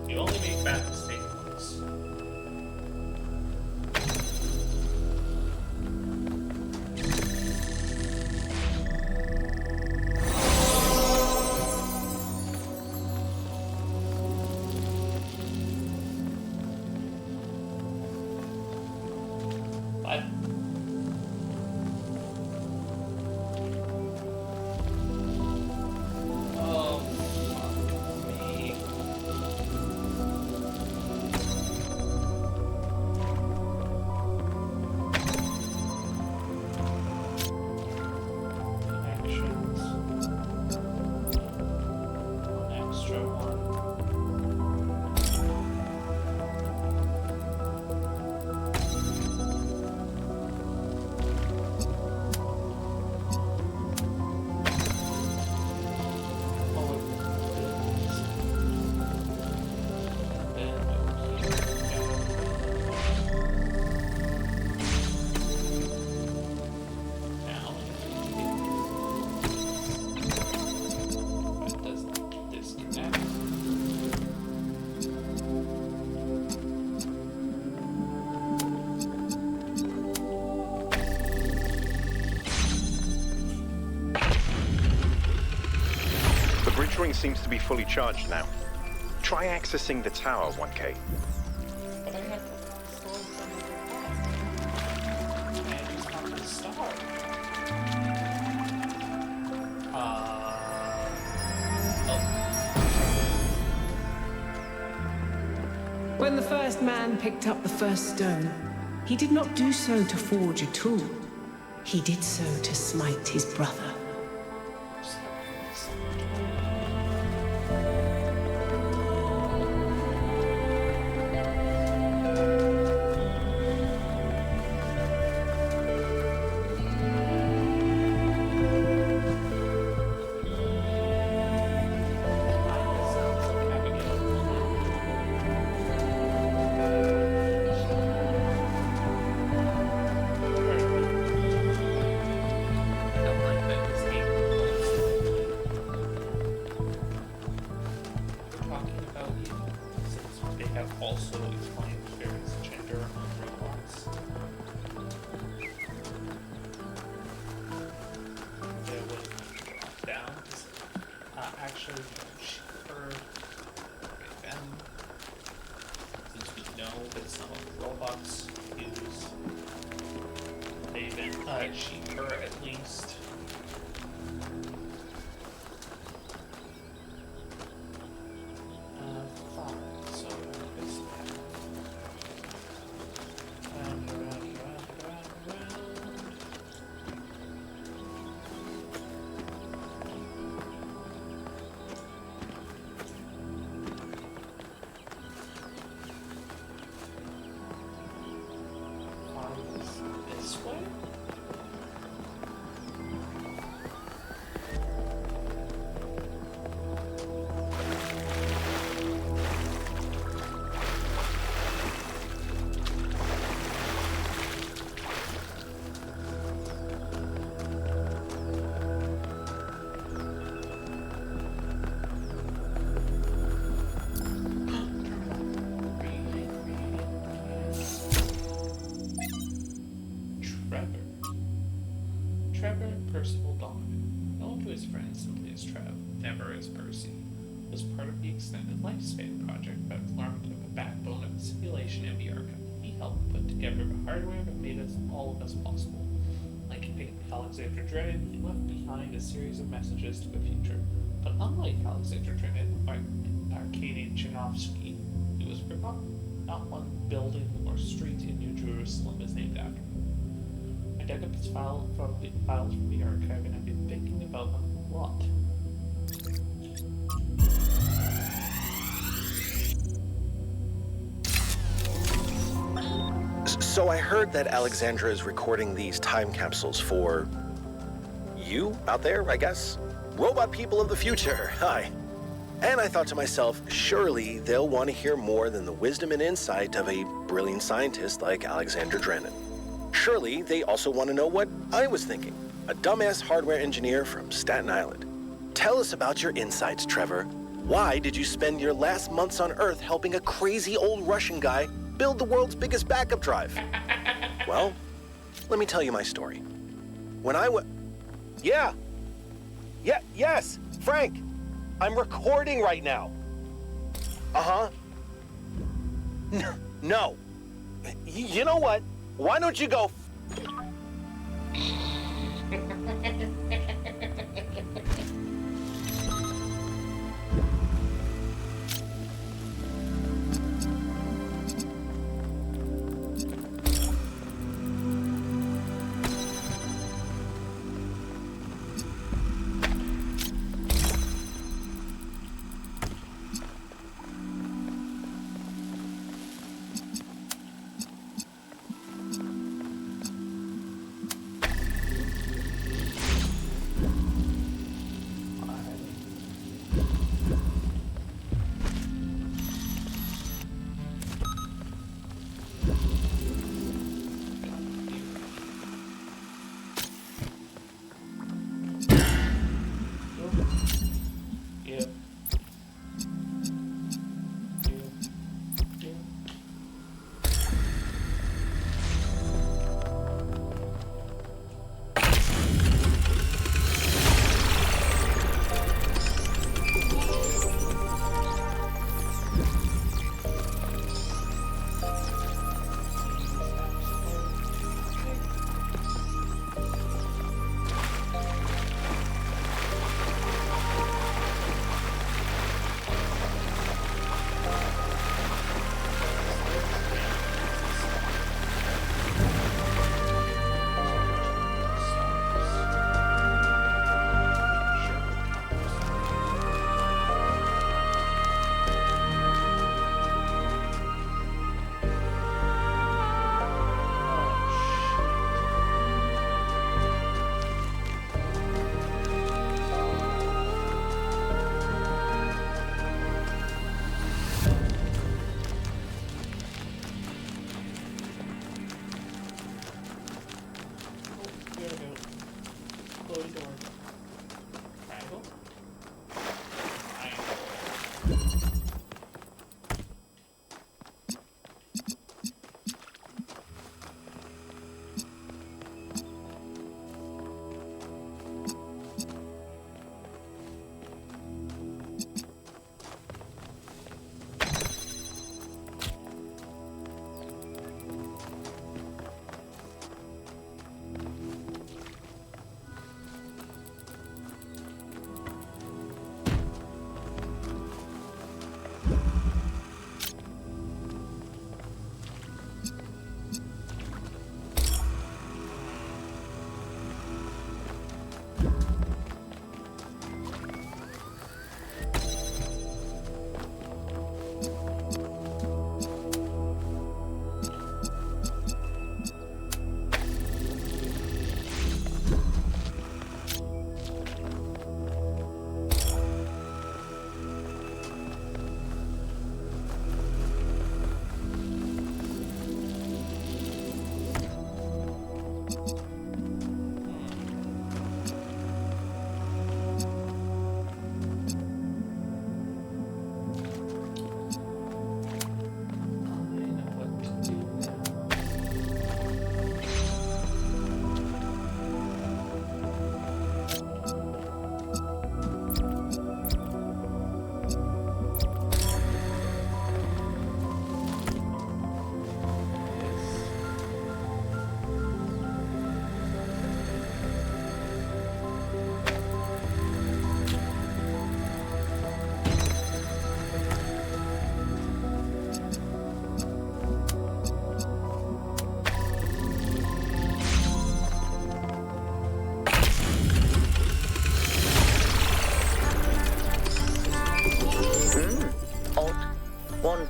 You only make bad mistakes once. What? Oh, fuck me. Actions. One extra one. Oh, now that does disconnect. The bridge ring seems to be fully charged now. Try accessing the tower, 1K. But I have to slow down and use not to start. When the first man picked up the first stone, he did not do so to forge a tool. He did so to smite his brother. Also explained various gender on robots. They would drop down. Actually, cheaper them. since we know that some of the robots use Maven, cheaper at least. Fine, so it's round, around. This way? Trevor Percival Donovan, known to his friends simply as Trev, never as Percy, was part of the Extended Lifespan project that formed the backbone of the simulation in VR. He helped put together the hardware that made us all of us possible. Like Alexander Drennan, he left behind a series of messages to the future. But unlike Alexander Drennan, Arkady Chinovsky, he was forgotten. Not one building or street in New Jerusalem is named after him. I dug up his files from the archive, and I've been thinking about them a lot. So I heard that Alexandra is recording these time capsules for you out there, I guess? Robot people of the future, hi. And I thought to myself, surely they'll want to hear more than the wisdom and insight of a brilliant scientist like Alexander Drennan. Surely they also want to know what I was thinking, a dumbass hardware engineer from Staten Island. Tell us about your insights, Trevor. Why did you spend your last months on Earth helping a crazy old Russian guy build the world's biggest backup drive? Well, let me tell you my story. When I was... Yes, Frank. I'm recording right now. Uh-huh. No. You know what? Why don't you go...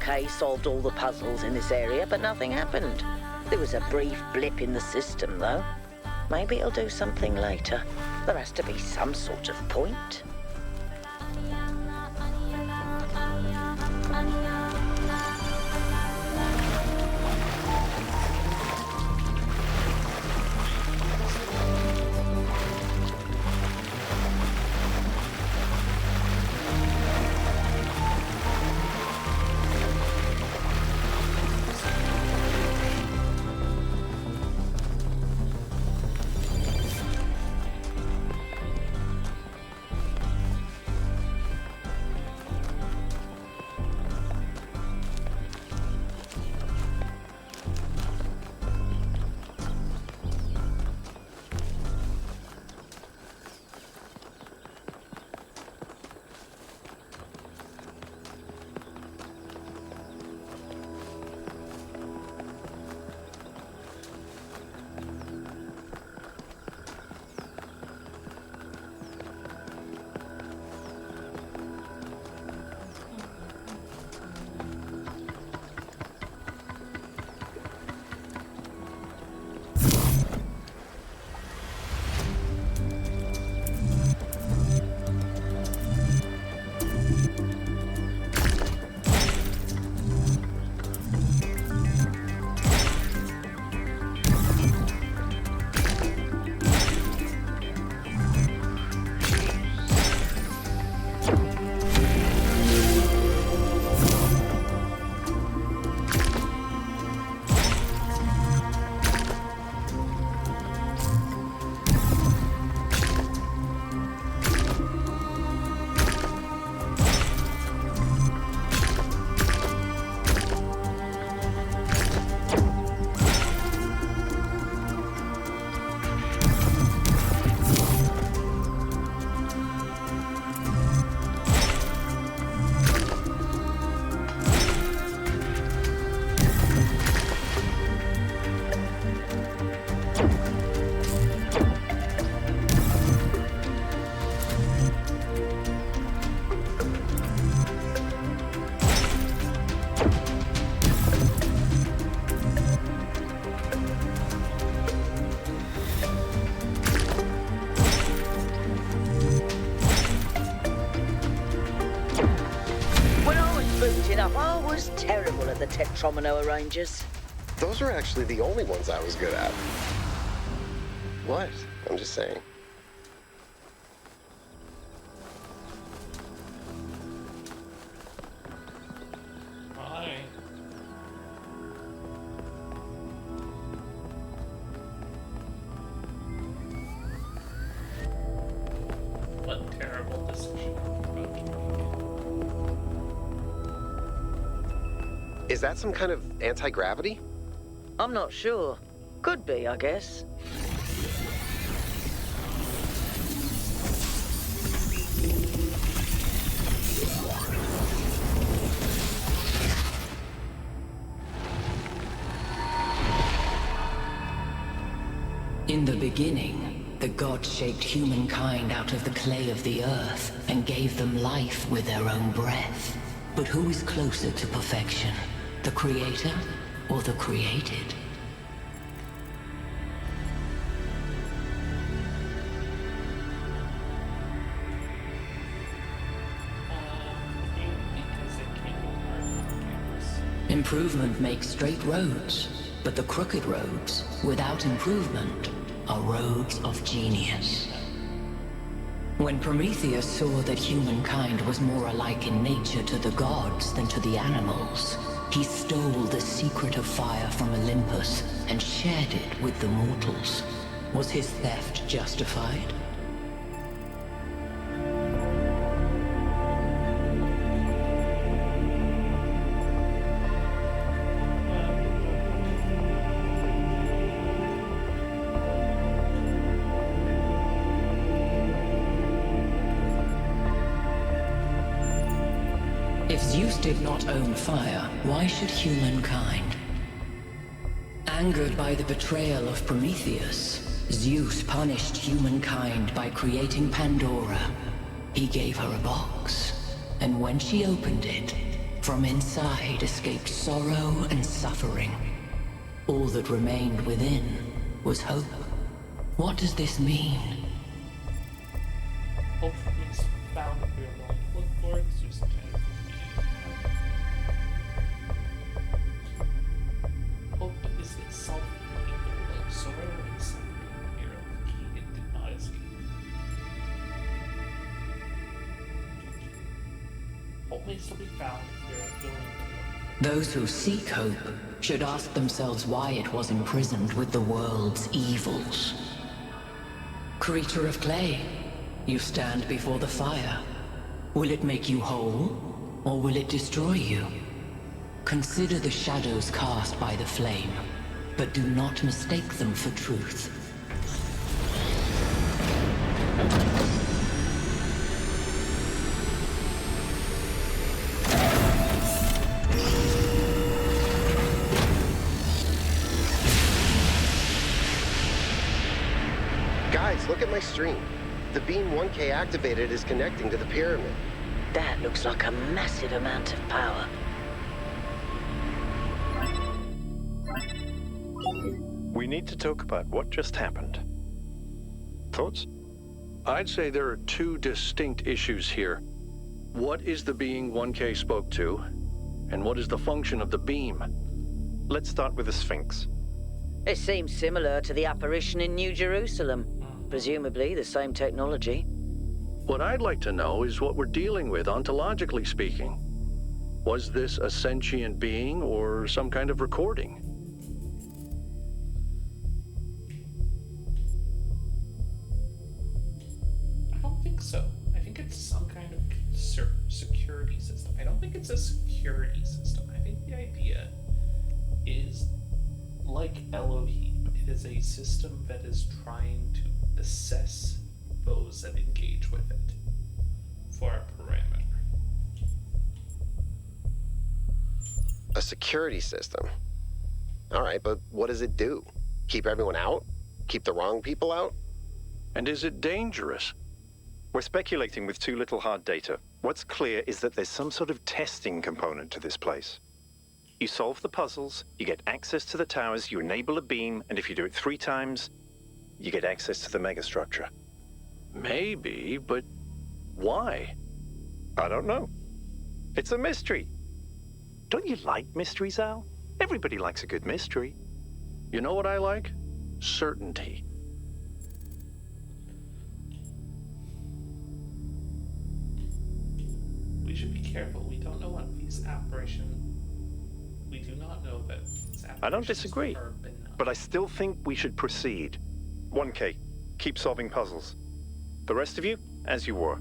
okay, solved all the puzzles in this area, but nothing happened. There was a brief blip in the system, though. Maybe it'll do something later. There has to be some sort of point. I was terrible at the Tetromino arrangers. Those are actually the only ones I was good at. What? I'm just saying. Hi. What terrible decision I'm about to make. Is that some kind of anti-gravity? I'm not sure. Could be, I guess. In the beginning, the gods shaped humankind out of the clay of the earth and gave them life with their own breath. But who is closer to perfection? The creator or the created? Because it can't go hard on campus. Improvement makes straight roads, but the crooked roads, without improvement, are roads of genius. When Prometheus saw that humankind was more alike in nature to the gods than to the animals, he stole the secret of fire from Olympus and shared it with the mortals. Was his theft justified? If Zeus did not own fire, why should humankind? Angered by the betrayal of Prometheus, Zeus punished humankind by creating Pandora. He gave her a box, and when she opened it, From inside escaped sorrow and suffering. All that remained within was hope. What does this mean? Hope is found if we are willing to look for it. There's some kind of hope is itself evil, like sorrow and suffering. Here, the key it did not escape. Hope may still be found if we are willing to look. Those who seek hope should ask themselves why it was imprisoned with the world's evils. Creature of clay, you stand before the fire. Will it make you whole, or will it destroy you? Consider the shadows cast by the flame, but do not mistake them for truth. Guys, look at my stream. The beam 1K activated is connecting to the pyramid. That looks like a massive amount of power. We need to talk about what just happened. Thoughts? I'd say there are two distinct issues here. What is the being 1K spoke to, and what is the function of the beam? Let's start with the Sphinx. It seems similar to the apparition in New Jerusalem. Presumably the same technology. What I'd like to know is what we're dealing with, ontologically speaking. Was this a sentient being or some kind of recording? I don't think so. I think it's some kind of security system. I don't think it's a security system. I think the idea is like Elohim. It is a system that is trying to assess those that engage with it for a parameter. A security system. All right, but what does it do? Keep everyone out? Keep the wrong people out? And is it dangerous? We're speculating with too little hard data. What's clear is that there's some sort of testing component to this place. You solve the puzzles, you get access to the towers, you enable a beam, and if you do it 3 times, you get access to the megastructure. Maybe, but why? I don't know. It's a mystery. Don't you like mysteries, Al? Everybody likes a good mystery. You know what I like? Certainty. We should be careful. We don't know what these apparitions. We do not know that these apparitions I don't disagree, are benign. but I still think we should proceed. 1K, keep solving puzzles. The rest of you, as you were.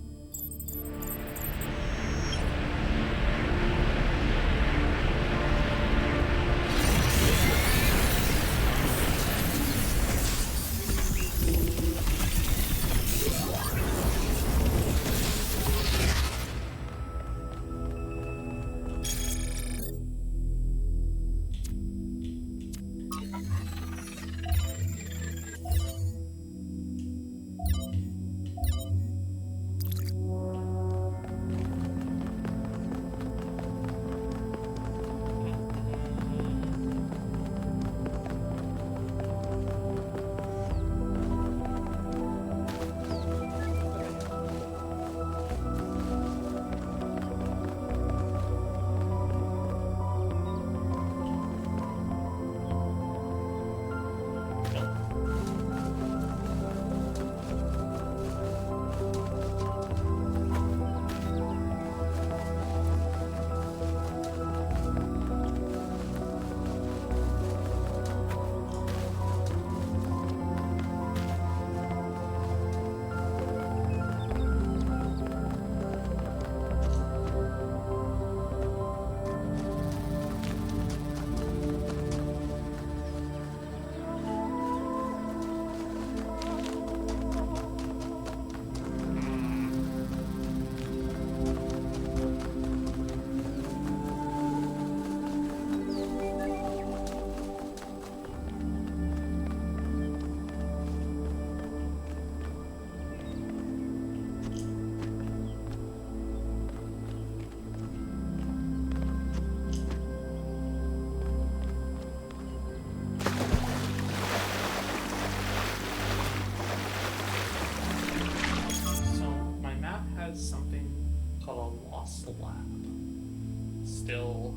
lab. Still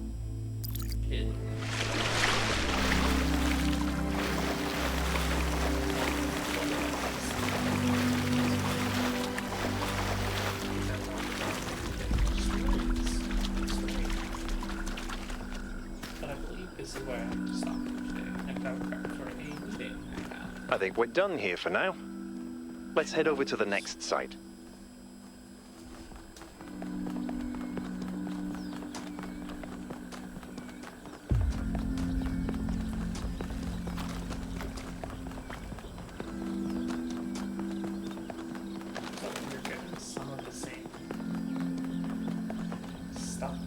hidden. But I believe this is where I have to stop for today. And I've prepped for a meeting I have. I think we're done here for now. Let's head over to the next site. So you're getting some of the same stuff.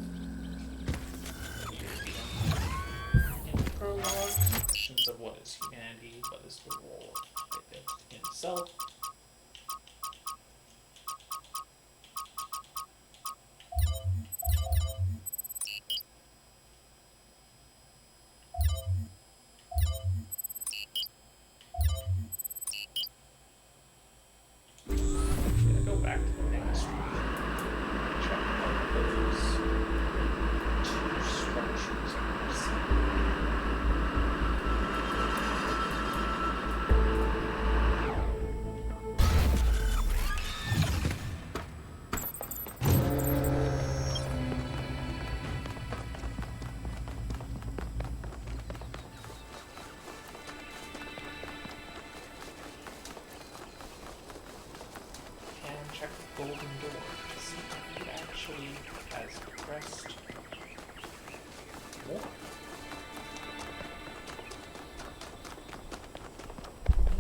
In the prologue, questions of what is humanity, what is the role of it in itself. I go back to the main street, check out those two structures on the side. And check the golden door to see if it actually has progressed more.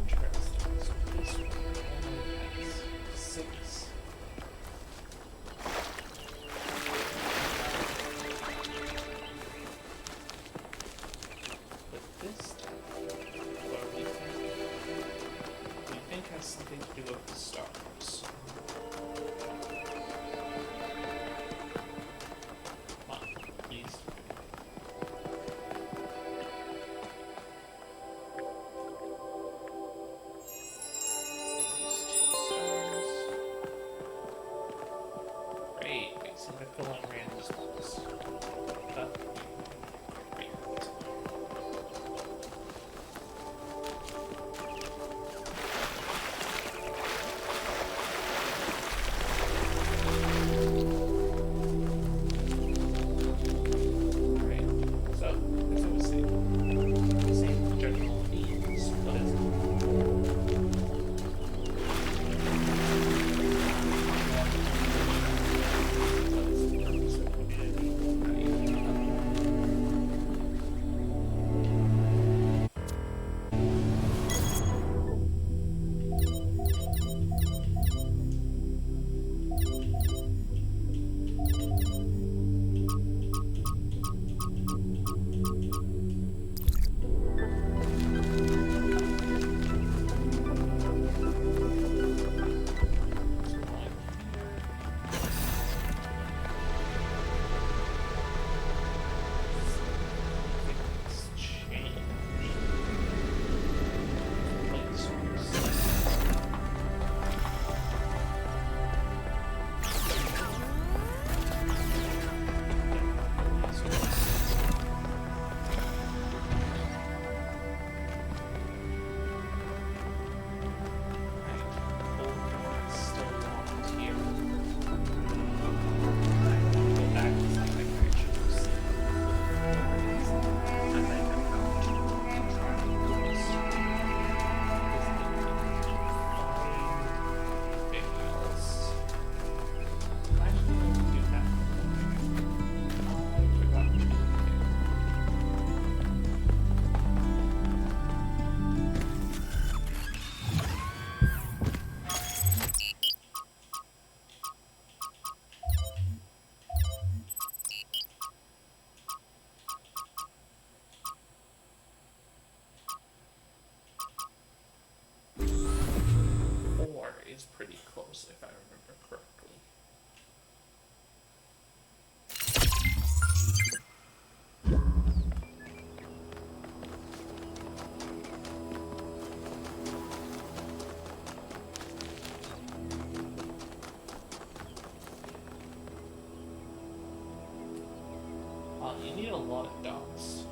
Interesting. So this one only has 6. But this time, what we think has something to do with the stars. Come on, please. These 2 stars. Great, we seem to fill in random spots. Great. Right. So, as I was saying, same general themes, but it's is pretty close, if I remember correctly. You need a lot of dots.